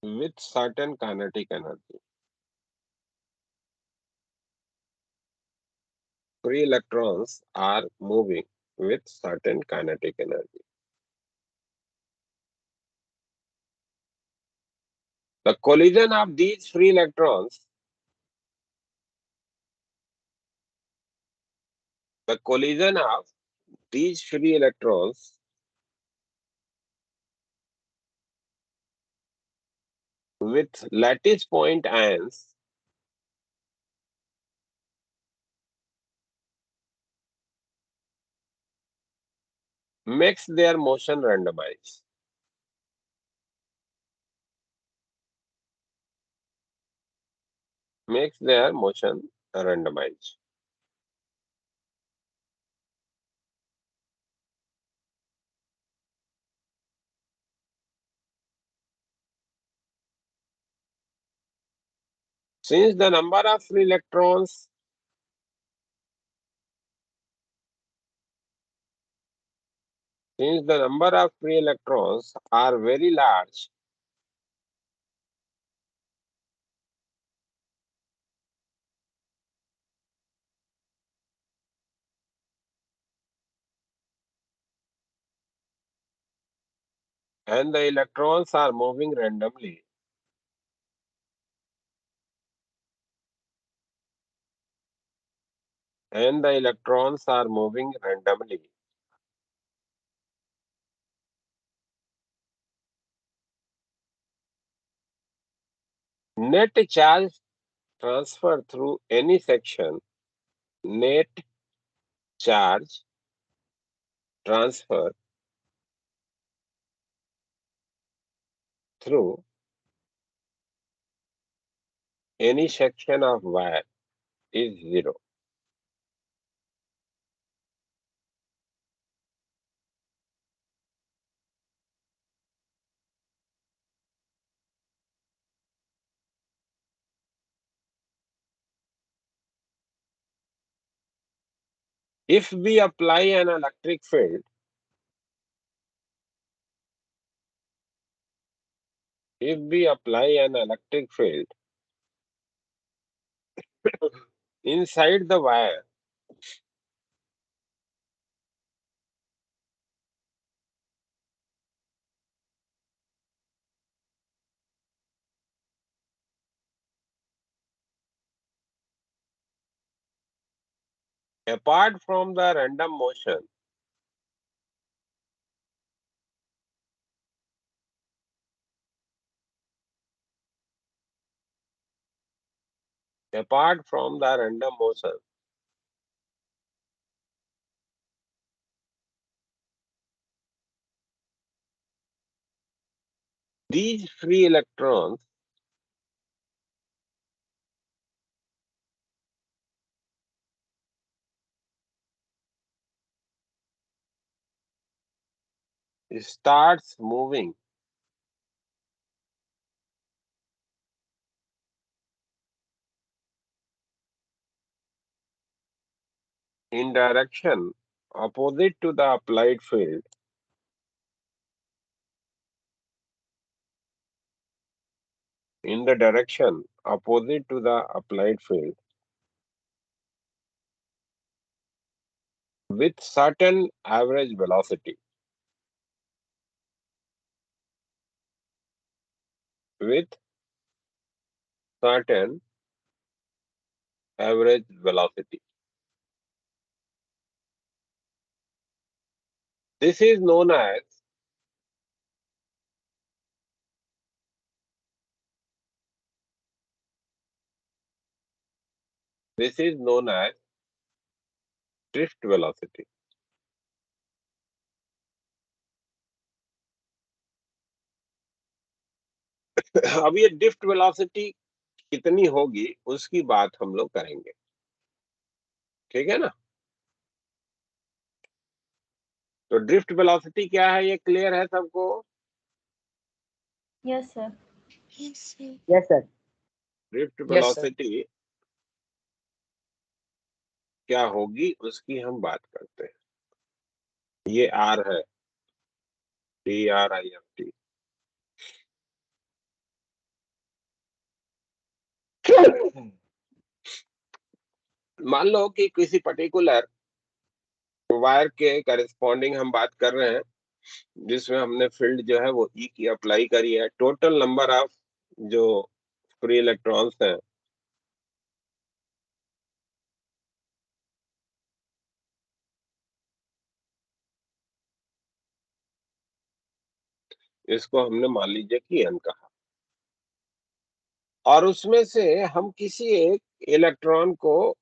with certain kinetic energy, free electrons are moving with certain kinetic energy, the collision of these free electrons the collision of these free electrons with lattice point ions makes their motion randomized, makes their motion randomized। Since the number of free electrons are very large, and the electrons are moving randomly, and the electrons are moving randomly, net charge transfer through any section, net charge transfer through any section of wire is zero। If we apply an electric field, inside the wire, apart from the random motion, apart from the random motion. These free electrons starts moving in direction opposite to the applied field. In the direction opposite to the applied field with certain average velocity. With certain average velocity. This is known as drift velocity. अब ये drift velocity कितनी होगी उसकी बात हम लोग करेंगे, ठीक है ना। तो ड्रिफ्ट वेलोसिटी क्या है ये क्लियर है सबको? Yes, sir. Yes, sir. Drift Yes, sir. Velocity क्या होगी उसकी हम बात करते हैं। ये आर है, DRIFT। मान लो कि किसी पर्टिकुलर वायर के करस्पॉन्डिंग हम बात कर रहे हैं जिसमें हमने फील्ड जो है वो ई की अप्लाई करी है। टोटल नंबर ऑफ जो फ्री इलेक्ट्रॉन्स हैं इसको हमने मान लीजिए कि n कहा, और उसमें से हम किसी एक इलेक्ट्रॉन को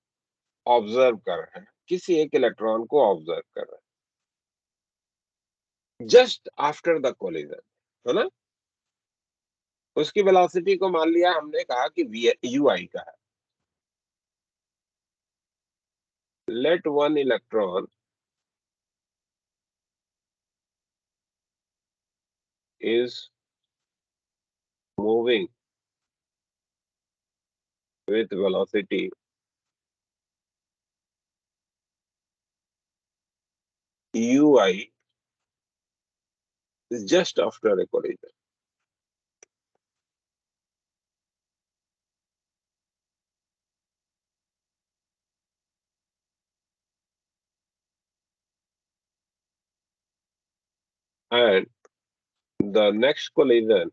ऑब्जर्व कर रहे हैं, किसी एक इलेक्ट्रॉन को ऑब्जर्व कर रहे हैं जस्ट आफ्टर द कोलिजन, है ना। उसकी वेलोसिटी को मान लिया हमने, कहा कि ui का है। Let one electron is moving with velocity ui is just after a collision. And the next collision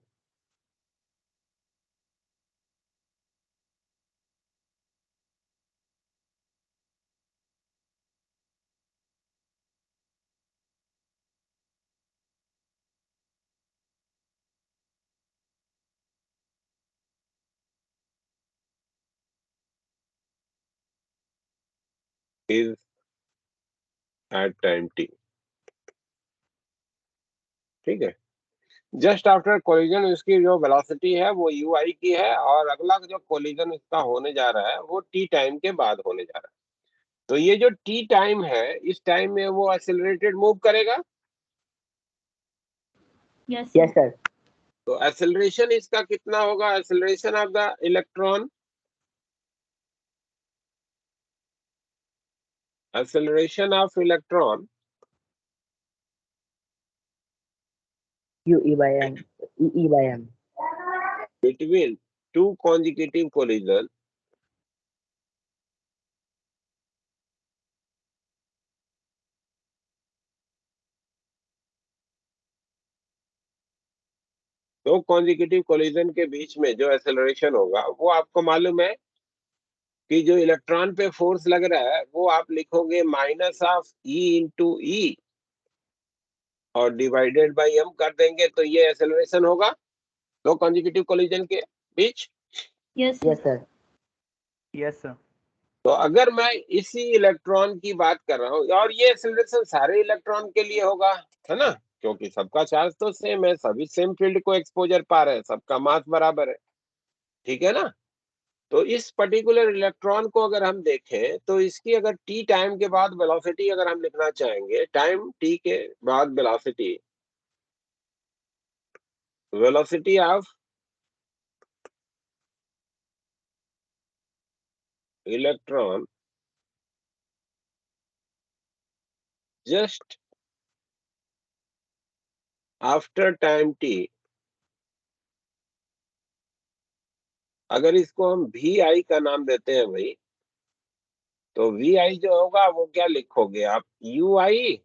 is at time t, ठीक है। जस्ट आफ्टर कोलिजन इसकी जो वेलोसिटी है वो ui की है, और अगला जो कोलिजन इसका होने जा रहा है वो t टाइम के बाद होने जा रहा है। तो ये जो t टाइम है इस टाइम में वो एक्सेलरेटेड मूव करेगा। Yes, Yes, sir. sir. तो एक्सेलरेशन इसका कितना होगा? Acceleration of the electron, acceleration of electron UE by M. EE by M. between two consecutive collision दो कॉन्जिक्यूटिव कोलिजन के बीच में जो एक्सेलरेशन होगा वो आपको मालूम है कि जो इलेक्ट्रॉन पे फोर्स लग रहा है वो आप लिखोगे minus of E into E और डिवाइडेड बाय एम कर देंगे, तो ये एक्सेलरेशन होगा दो कॉन्जिक्यूटिव कोलिजन के बीच। Yes, sir. Yes, sir. Yes, sir. तो अगर मैं इसी इलेक्ट्रॉन की बात कर रहा हूँ, और ये एक्सेलरेशन सारे इलेक्ट्रॉन के लिए होगा, है ना, क्योंकि सबका चार्ज तो सेम है, सभी सेम फील्ड को एक्सपोजर पा रहे हैं, सबका मास बराबर है, ठीक है ना। तो इस पर्टिकुलर इलेक्ट्रॉन को अगर हम देखें तो इसकी अगर टी टाइम के बाद वेलोसिटी अगर हम लिखना चाहेंगे, टाइम टी के बाद velocity of electron just after time T, अगर इसको हम वी आई का नाम देते हैं भाई, तो वी आई जो होगा वो क्या लिखोगे आप, यू आई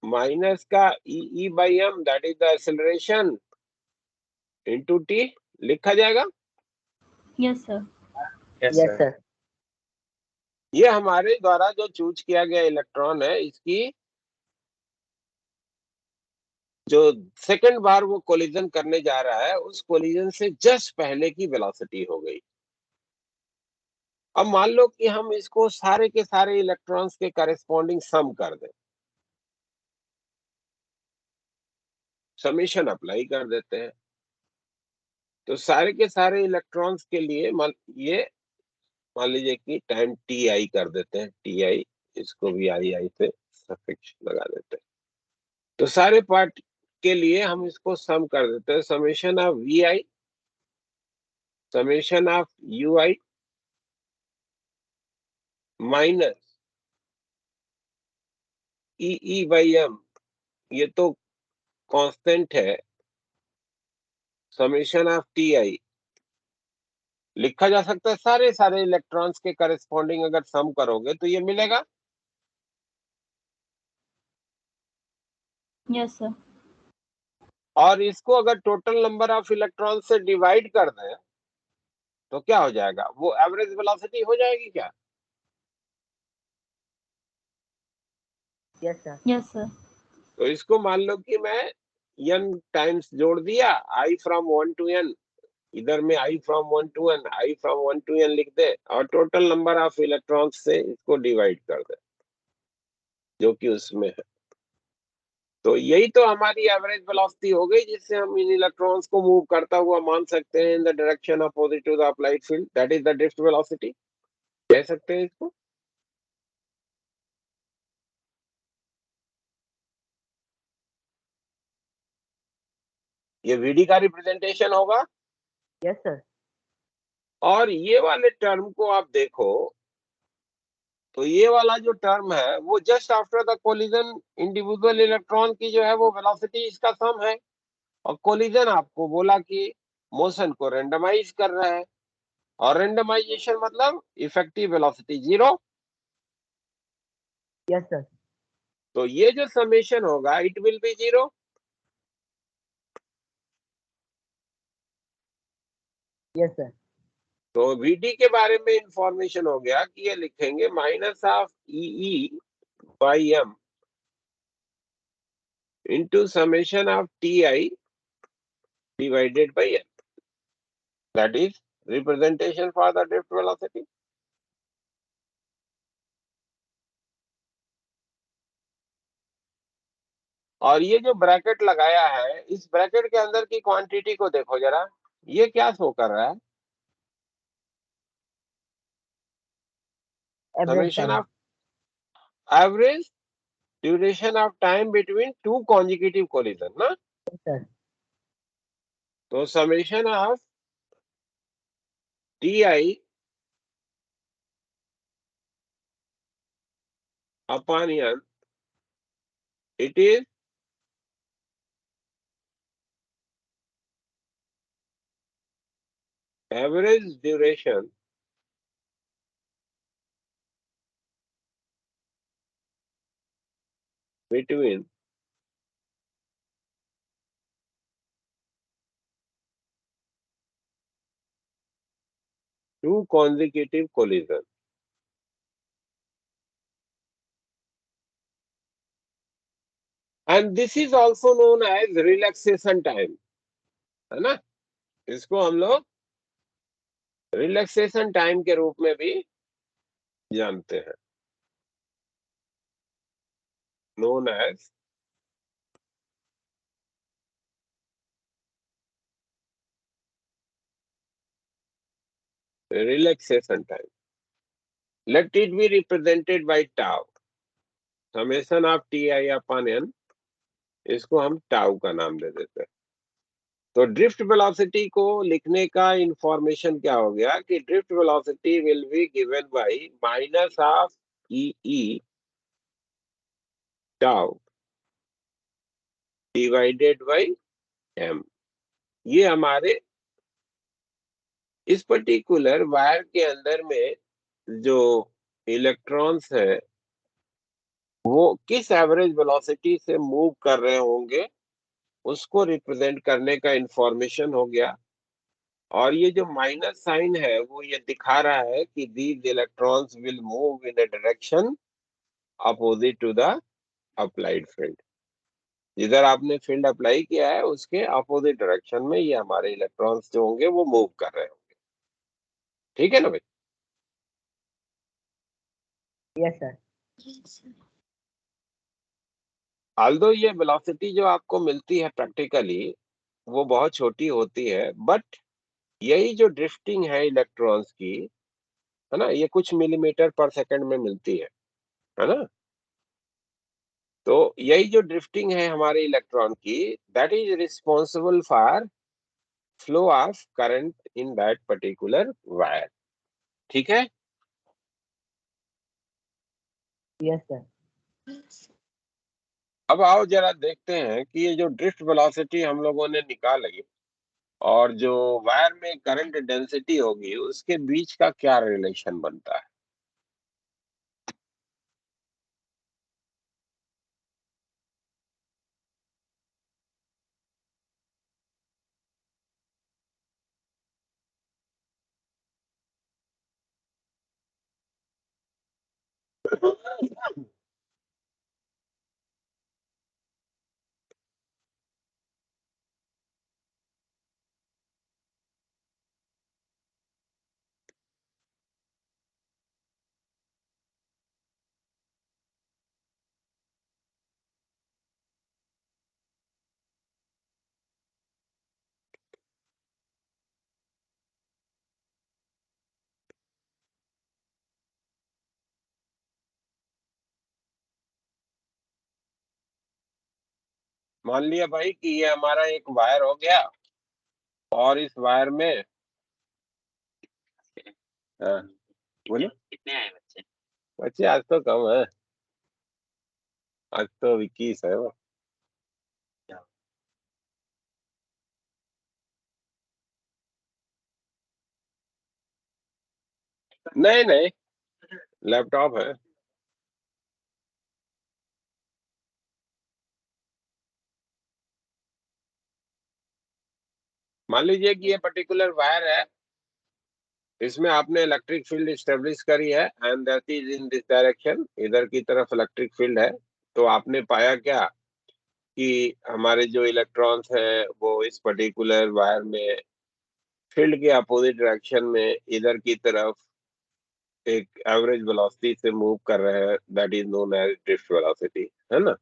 माइनस का E by M, that is the acceleration, into T लिखा जाएगा। Yes, sir. Yes, sir. ये हमारे द्वारा जो चूज किया गया इलेक्ट्रॉन है, इसकी जो सेकंड बार वो कोलिजन करने जा रहा है, उस कोलिजन से जस्ट पहले की वेलोसिटी हो गई। अब मान लो कि हम इसको सारे के सारे इलेक्ट्रॉन्स के करेस्पॉन्डिंग सम कर दें, समेशन अप्लाई कर देते हैं, तो सारे के सारे इलेक्ट्रॉन्स के लिए मान लीजिए कि टाइम टी आई कर देते हैं, टी आई, इसको भी आई आई से सफिक्स लगा देते हैं, तो सारे पार्ट के लिए हम इसको सम कर देते हैं, summation of V I, summation of U I minus E by M, ये तो कांस्टेंट है, समेशन ऑफ टी आई लिखा जा सकता है, सारे सारे इलेक्ट्रॉन्स के करस्पॉन्डिंग अगर सम करोगे तो ये मिलेगा। Yes, sir. और इसको अगर टोटल नंबर ऑफ इलेक्ट्रॉन से डिवाइड कर दें तो क्या हो जाएगा, वो एवरेज वेलोसिटी हो जाएगी क्या। Yes, sir. Yes, sir. तो इसको मान लो कि मैं n टाइम्स जोड़ दिया, i फ्रॉम 1 to n, इधर में i from 1 to n, i from 1 to n लिख दे, और टोटल नंबर ऑफ इलेक्ट्रॉन्स से इसको डिवाइड कर दे जो कि उसमें है, तो यही तो हमारी एवरेज वेलोसिटी हो गई, जिससे हम इन इलेक्ट्रॉन्स को मूव करता हुआ मान सकते हैं in the direction opposite to the applied field, that is the drift velocity, कह सकते हैं इसको। ये वीडी का रिप्रेजेंटेशन होगा। Yes, sir. और ये वाले टर्म को आप देखो, तो ये वाला जो टर्म है वो just after the collision individual electron की जो है वो वेलोसिटी इसका सम है, और कोलिजन आपको बोला कि मोशन को रेंडमाइज कर रहा है, और रेंडमाइजेशन मतलब इफेक्टिव वेलोसिटी 0। Yes, sir. तो ये जो समेशन होगा it will be 0। Yes, sir. तो वीडी के बारे में इंफॉर्मेशन हो गया कि ये लिखेंगे minus of E by M into summation of T I divided by n, that is representation for the drift velocity। और ये जो ब्रैकेट लगाया है, इस ब्रैकेट के अंदर की क्वांटिटी को देखो जरा, ये क्या शो कर रहा है, Average समेशन time. Of average duration of time between two consecutive collision ना। Yes, sir. तो summation of T I upon N, it is average duration between two consecutive collision। And this is also known as relaxation time, है ना, इसको हम लोग relaxation time के रूप में भी जानते हैं, known as relaxation time. Let it be represented by tau, summation of T I upon N, इसको हम टाउ का नाम दे देते हैं. तो ड्रिफ्ट वेलोसिटी को लिखने का इंफॉर्मेशन क्या हो गया कि drift velocity will be given by minus of E tau divided by M. ये हमारे इस पर्टिकुलर वायर के अंदर में जो इलेक्ट्रॉन्स है वो किस एवरेज वेलोसिटी से मूव कर रहे होंगे उसको रिप्रेजेंट करने का इंफॉर्मेशन हो गया. और ये जो माइनस साइन है वो ये दिखा रहा है कि these electrons will move in a direction opposite to the applied field. जिधर आपने फील्ड अप्लाई किया है उसके अपोजिट डायरेक्शन में ये हमारे इलेक्ट्रॉन्स जो होंगे वो मूव कर रहे होंगे. ठीक है ना भाई? Yes, sir. Yes, sir. Although ये वेलोसिटी जो आपको मिलती है प्रैक्टिकली वो बहुत छोटी होती है, बट यही जो ड्रिफ्टिंग है इलेक्ट्रॉन्स की, है ना, ये कुछ मिलीमीटर पर सेकंड में मिलती है ना. तो यही जो ड्रिफ्टिंग है हमारे इलेक्ट्रॉन की, that is responsible for flow of current in that particular wire. ठीक है? Yes, sir. Yes. अब आओ जरा देखते हैं कि ये जो ड्रिफ्ट वेलोसिटी हम लोगों ने निकाली और जो वायर में करंट डेंसिटी होगी उसके बीच का क्या रिलेशन बनता है. मान लिया भाई कि ये हमारा एक वायर हो गया और इस वायर में हाँ, बोलिए. कितने आए बच्चे? बच्चे आज तो कम है, आज तो 21 है वो. नहीं नहीं, लैपटॉप है. मान लीजिए कि ये पर्टिकुलर वायर है, इसमें आपने इलेक्ट्रिक फील्ड स्टेब्लिश करी है and that is in this direction, इधर की तरफ इलेक्ट्रिक फील्ड है. तो आपने पाया क्या कि हमारे जो इलेक्ट्रॉन्स हैं वो इस पर्टिकुलर वायर में फील्ड के अपोजिट डायरेक्शन में इधर की तरफ एक एवरेज वेलोसिटी से मूव कर रहे हैं, that is known as drift velocity, है ना,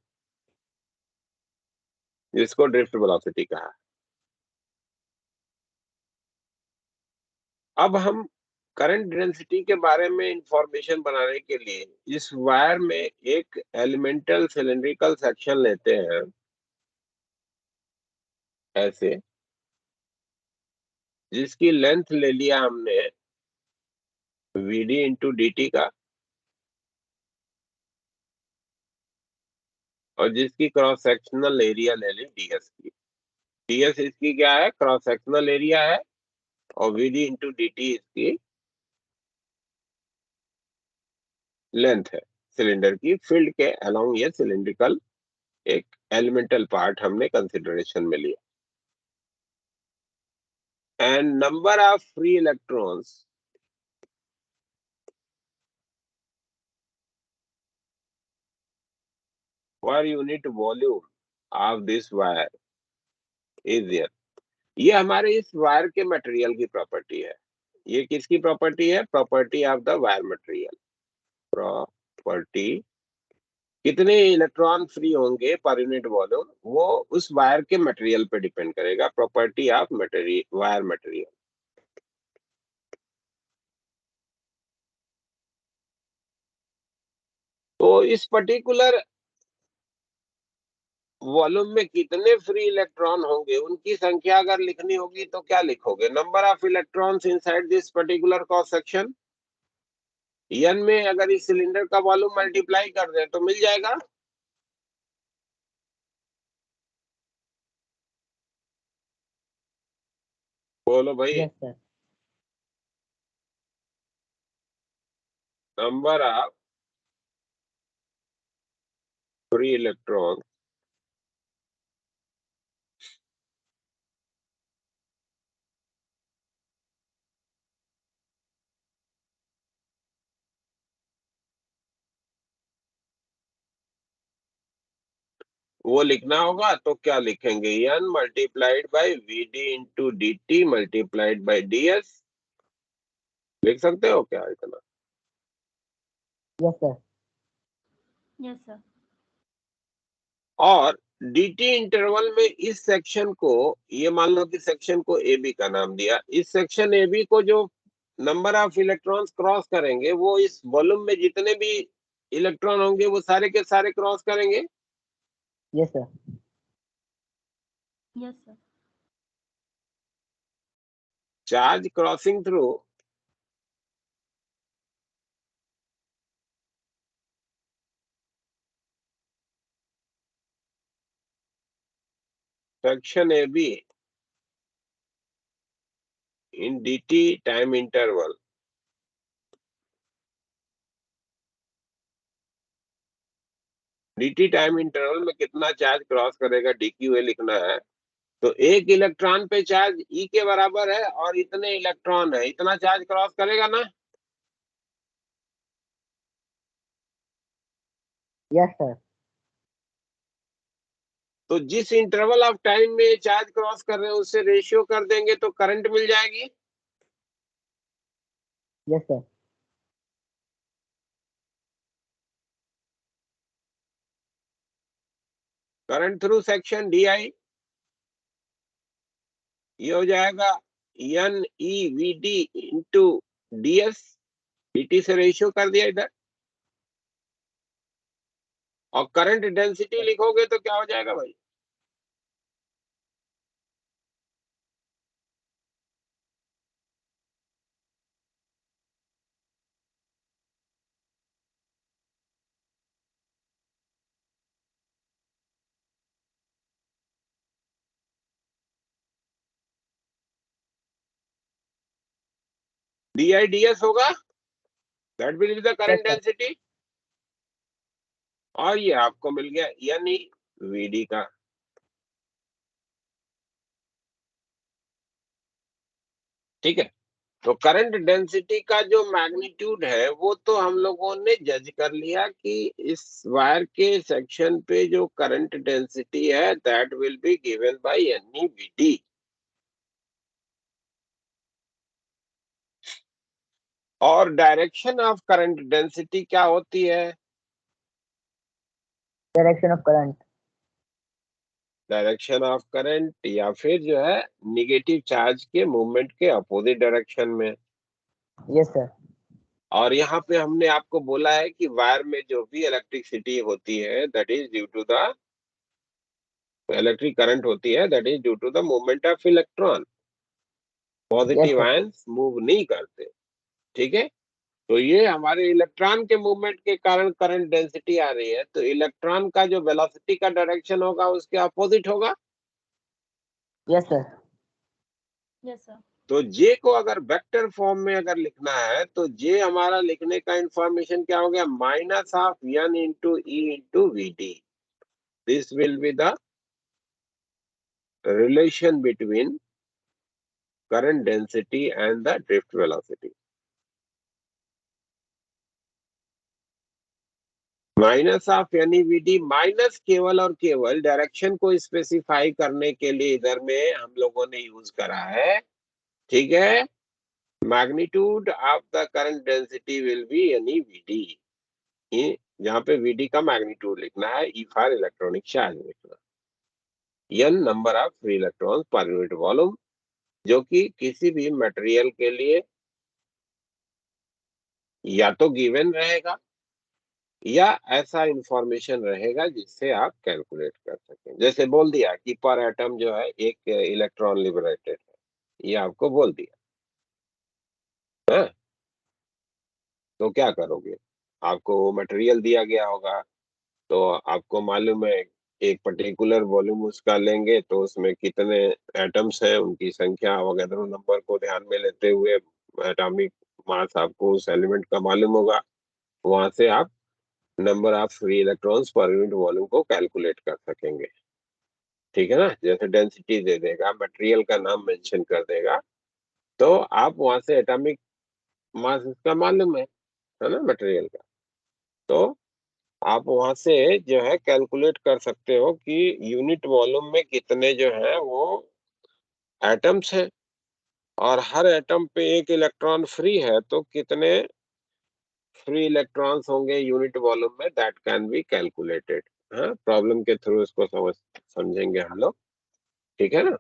जिसको ड्रिफ्ट वेलोसिटी कहा. अब हम करंट डेंसिटी के बारे में इंफॉर्मेशन बनाने के लिए इस वायर में एक एलिमेंटल सिलिंड्रिकल सेक्शन लेते हैं ऐसे, जिसकी लेंथ ले लिया हमने वीडी इंटू डी का और जिसकी क्रॉस सेक्शनल एरिया ले ली डीएस की. डीएस इसकी क्या है, क्रॉस सेक्शनल एरिया है, और वीडी इंटू डी इसकी लेंथ है सिलेंडर की. फील्ड के अलोंग ये सिलिंड्रिकल एक एलिमेंटल पार्ट हमने कंसिडरेशन में लिया. And number of free electrons per unit volume of this wire is there. ये हमारे इस वायर के मटेरियल की प्रॉपर्टी है. ये किसकी प्रॉपर्टी है? Property of the wire material. Property, कितने इलेक्ट्रॉन फ्री होंगे पर यूनिट वॉल्यूम, वो उस वायर के मटेरियल पे डिपेंड करेगा। Property of material, wire material. तो इस पर्टिकुलर वॉल्यूम में कितने फ्री इलेक्ट्रॉन होंगे, उनकी संख्या अगर लिखनी होगी तो क्या लिखोगे? Number of electrons inside this particular cross section. N में अगर इस सिलेंडर का वॉल्यूम मल्टीप्लाई कर दें तो मिल जाएगा। बोलो भाई। Yes, sir. Number of free electron वो लिखना होगा, तो क्या लिखेंगे? N multiplied by V D into D T multiplied by D S. लिख सकते हो क्या इतना? Yes, sir. Yes, sir. और dt इंटरवल में इस सेक्शन को, ये मान लो कि सेक्शन को ए बी का नाम दिया, इस सेक्शन ए बी को जो नंबर ऑफ इलेक्ट्रॉन्स क्रॉस करेंगे वो इस वॉल्यूम में जितने भी इलेक्ट्रॉन होंगे वो सारे के सारे क्रॉस करेंगे। Yes, sir. Yes, sir. Charge crossing through section AB in dt time interval dt time interval में कितना चार्ज क्रॉस करेगा dq लिखना है। तो एक इलेक्ट्रॉन पे चार्ज E के बराबर है और इतने इलेक्ट्रॉन है, इतना चार्ज क्रॉस करेगा ना? Yes, sir. तो जिस इंटरवल ऑफ टाइम में चार्ज क्रॉस कर रहे हैं उससे रेशियो कर देंगे तो करंट मिल जाएगी। Yes, sir. Current through section D I, ये हो जाएगा N E V D into D S. dt से रेशियो कर दिया इधर, और करंट डेंसिटी लिखोगे तो क्या हो जाएगा भाई? डी आई डी एस होगा, that will be the current Yes, sir. Density. और ये आपको मिल गया एन ई वी डी का। ठीक है, तो करंट डेंसिटी का जो मैग्नीट्यूड है वो तो हम लोगों ने जज कर लिया कि इस वायर के सेक्शन पे जो करंट डेंसिटी है that will be given by N E V D. और डायरेक्शन ऑफ करंट डेंसिटी क्या होती है? Direction of current. Direction of current, या फिर जो है निगेटिव चार्ज के मूवमेंट के अपोजिट डायरेक्शन में। Yes, sir. और यहाँ पे हमने आपको बोला है कि वायर में जो भी इलेक्ट्रिसिटी होती है that is due to the electric current होती है that is due to the movement of electron. Positive sir. Ions move नहीं करते। ठीक है, तो ये हमारे इलेक्ट्रॉन के मूवमेंट के कारण करंट डेंसिटी आ रही है, तो इलेक्ट्रॉन का जो वेलोसिटी का डायरेक्शन होगा उसके अपोजिट होगा। Yes, sir. Yes, sir. तो जे को अगर वेक्टर फॉर्म में अगर लिखना है तो जे हमारा लिखने का इंफॉर्मेशन क्या हो गया? Minus of N into E into V D. This will be the relation between current density and the drift velocity. Minus of N E V D, minus केवल और केवल डायरेक्शन को स्पेसिफाई करने के लिए इधर में हम लोगों ने यूज करा है। ठीक है, magnitude of the current density will be यानी वीडी, जहां पे वीडी का मैग्नीट्यूड लिखना है, ई फॉर इलेक्ट्रॉनिक चार्ज लिखना, N number of free electrons per unit volume, जो कि किसी भी मटेरियल के लिए या तो गिवन रहेगा या ऐसा इंफॉर्मेशन रहेगा जिससे आप कैलकुलेट कर सकें। जैसे बोल दिया कि पर एटम जो है एक इलेक्ट्रॉन लिबरेटेड है, ये आपको बोल दिया है, तो क्या करोगे? आपको मटेरियल दिया गया होगा, तो आपको मालूम है एक पर्टिकुलर वॉल्यूम उसका लेंगे तो उसमें कितने एटम्स हैं, उनकी संख्या वगैरह नंबर को ध्यान में लेते हुए एटॉमिक मास आपको उस एलिमेंट का मालूम होगा, वहां से आप number of free electrons per unit volume को कैलकुलेट कर सकेंगे। ठीक है ना? जैसे डेंसिटी दे देगा, मटेरियल का नाम मेंशन कर देगा, तो आप वहां से एटॉमिक मास इसका मालूम है ना, मटेरियल का, तो आप वहां से जो है कैलकुलेट कर सकते हो कि यूनिट वॉल्यूम में कितने जो है वो एटम्स हैं, और हर एटम पे एक इलेक्ट्रॉन फ्री है, तो कितने फ्री इलेक्ट्रॉन्स होंगे यूनिट वॉल्यूम में, दैट कैन बी कैलकुलेटेड। हाँ, प्रॉब्लम के थ्रू इसको समझेंगे हम लोग। ठीक है ना?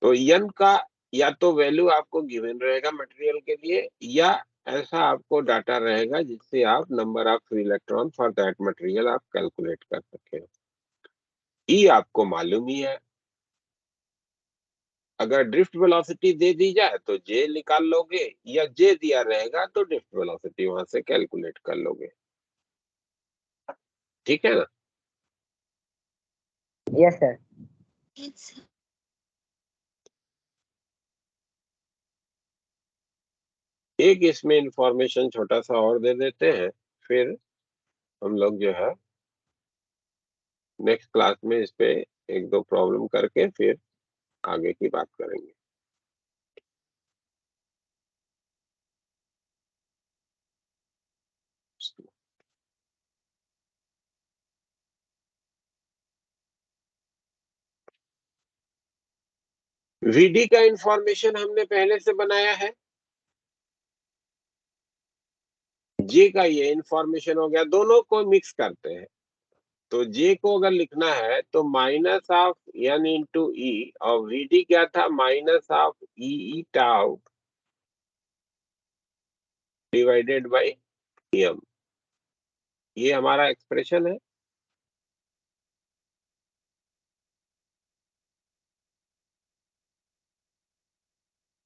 तो एन का या तो वैल्यू आपको गिवन रहेगा मटेरियल के लिए, या ऐसा आपको डाटा रहेगा जिससे आप number of free electron for that material आप कैलकुलेट कर सके। ई आपको मालूम ही है, अगर ड्रिफ्ट वेलोसिटी दे दी जाए तो जे निकाल लोगे, या जे दिया रहेगा तो ड्रिफ्ट वेलोसिटी वहां से कैलकुलेट कर लोगे। ठीक है ना? Yes, sir. It's एक इसमें इंफॉर्मेशन छोटा सा और दे देते हैं, फिर हम लोग जो है नेक्स्ट क्लास में इस पे एक दो प्रॉब्लम करके फिर आगे की बात करेंगे। वीडी का इंफॉर्मेशन हमने पहले से बनाया है, जे का ये इंफॉर्मेशन हो गया, दोनों को मिक्स करते हैं। तो जे को अगर लिखना है तो minus of N into E, और वीडी क्या था, minus of E tau divided by M, ये हमारा एक्सप्रेशन है।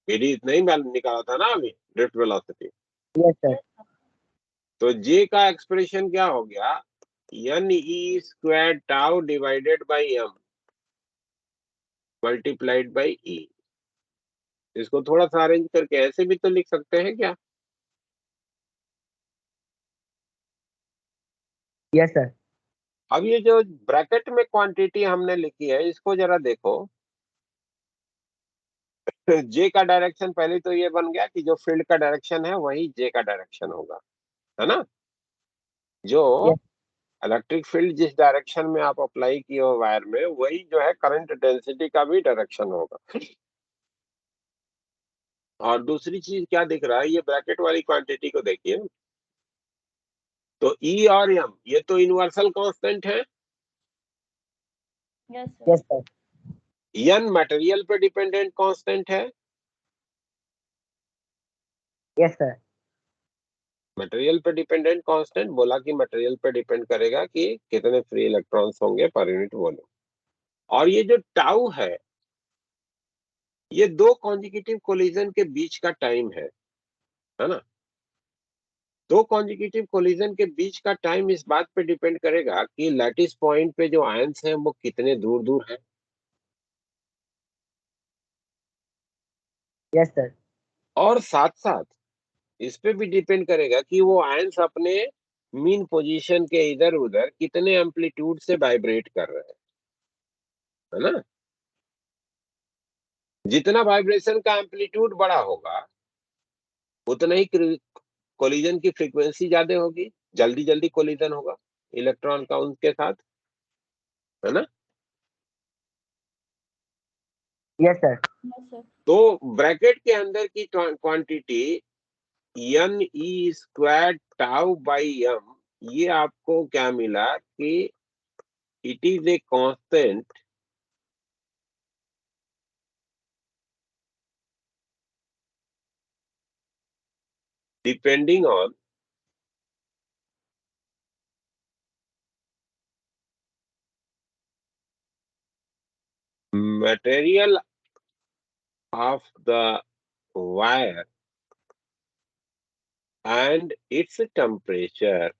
वीडी इतना ही निकाला था ना अभी, ड्रिफ्ट वेलोसिटी। Yes, sir. तो जे का एक्सप्रेशन क्या हो गया, N E square tau divided by M multiplied by E. इसको थोड़ा सा अरेंज करके ऐसे भी तो लिख सकते हैं क्या? Yes, sir. अब ये जो ब्रैकेट में क्वांटिटी हमने लिखी है, इसको जरा देखो। जे का डायरेक्शन पहले तो ये बन गया कि जो फील्ड का डायरेक्शन है वही जे का डायरेक्शन होगा, है ना? जो Yes. इलेक्ट्रिक फील्ड जिस डायरेक्शन में आप अप्लाई किए हो वायर में, वही जो है करंट डेंसिटी का भी डायरेक्शन होगा। और दूसरी चीज क्या दिख रहा है, ये ब्रैकेट वाली क्वांटिटी को देखिए, तो ई और एम ये तो यूनिवर्सल कांस्टेंट है, yes, sir. Yes, sir. N material पे डिपेंडेंट कांस्टेंट है, Yes, sir. मटेरियल पे डिपेंडेंट कांस्टेंट बोला कि मटेरियल पे डिपेंड करेगा कि कितने फ्री इलेक्ट्रॉन्स होंगे पर यूनिट वॉल्यूम। और ये जो टाउ है, ये दो कॉन्जिक्यूटिव कोलिजन के बीच का टाइम है ना? दो कॉन्जिक्यूटिव कोलिजन के बीच का टाइम इस बात पे डिपेंड करेगा कि लैटिस पॉइंट पे जो आयंस हैं वो कितने दूर दूर हैं। Yes, sir. और साथ साथ इस पे भी डिपेंड करेगा कि वो आयंस अपने मीन पोजीशन के इधर उधर कितने एम्पलीट्यूड से वाइब्रेट कर रहे हैं, है ना? जितना वाइब्रेशन का एम्पलीट्यूड बड़ा होगा, उतना ही कोलिजन की फ्रीक्वेंसी ज्यादा होगी, जल्दी जल्दी कोलिजन होगा इलेक्ट्रॉन का उनके साथ, है ना? Yes, sir. Yes, sir. तो ब्रैकेट के अंदर की quantity N E square tau by M, ये आपको क्या मिला कि it is a constant depending on material of the wire and its temperature.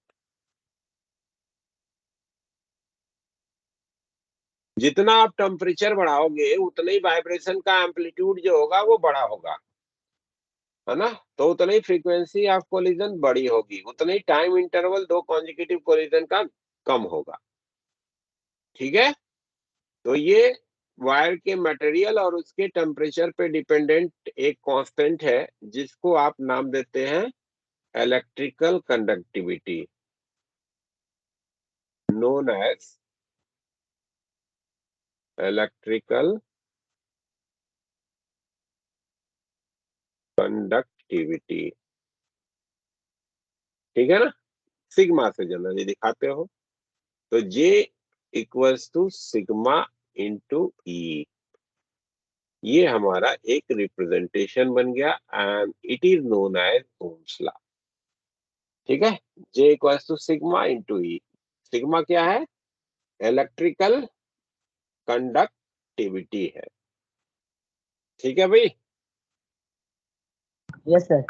जितना आप टेम्परेचर बढ़ाओगे उतना ही वाइब्रेशन का एम्पलीट्यूड जो होगा वो बड़ा होगा, है ना। तो उतना ही फ्रीक्वेंसी ऑफ कोलिजन बड़ी होगी, उतना ही टाइम इंटरवल दो कॉन्जिक्यूटिव कोलिजन का कम होगा। ठीक है, तो ये वायर के मटेरियल और उसके टेम्परेचर पे डिपेंडेंट एक कांस्टेंट है जिसको आप नाम देते हैं electrical conductivity, known as electrical conductivity। ठीक है ना, सिग्मा से जनरली दिखाते हो, तो J equals to sigma into E, ये हमारा एक रिप्रेजेंटेशन बन गया and it is known as Ohm's law. ठीक है, J equals to sigma into E. Sigma क्या है? इलेक्ट्रिकल कंडक्टिविटी है। ठीक है भाई, Yes, sir.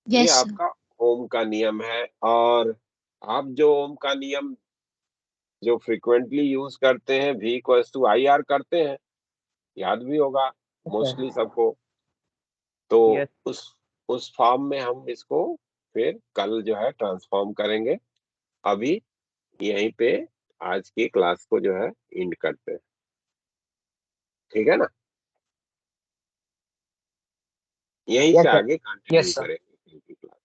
ये Yes, sir. आपका ओम का नियम है। और आप जो ओम का नियम जो फ्रिक्वेंटली यूज करते हैं, V equals to I R करते हैं, याद भी होगा मोस्टली सबको। तो Yes. उस फॉर्म में हम इसको फिर कल जो है ट्रांसफॉर्म करेंगे। अभी यहीं पे आज की क्लास को जो है एंड करते हैं। ठीक है ना, यहीं Yes, से sir. आगे कंटिन्यू Yes, sir. करेंगे कल की क्लास।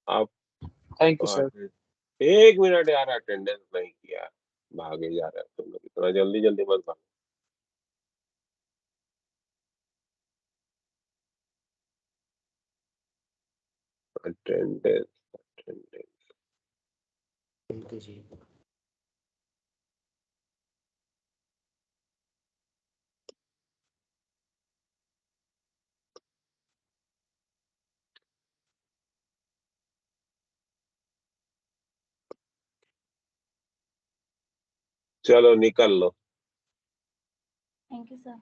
आप Thank you, sir. एक मिनट यार, अटेंडेंस नहीं किया, भागे जा रहे हैं तुम लोग, इतना जल्दी जल्दी मत भागो। अटेंडेंस अटेंडेंस बिल्कुल जी। चलो निकल लो। Thank you, sir.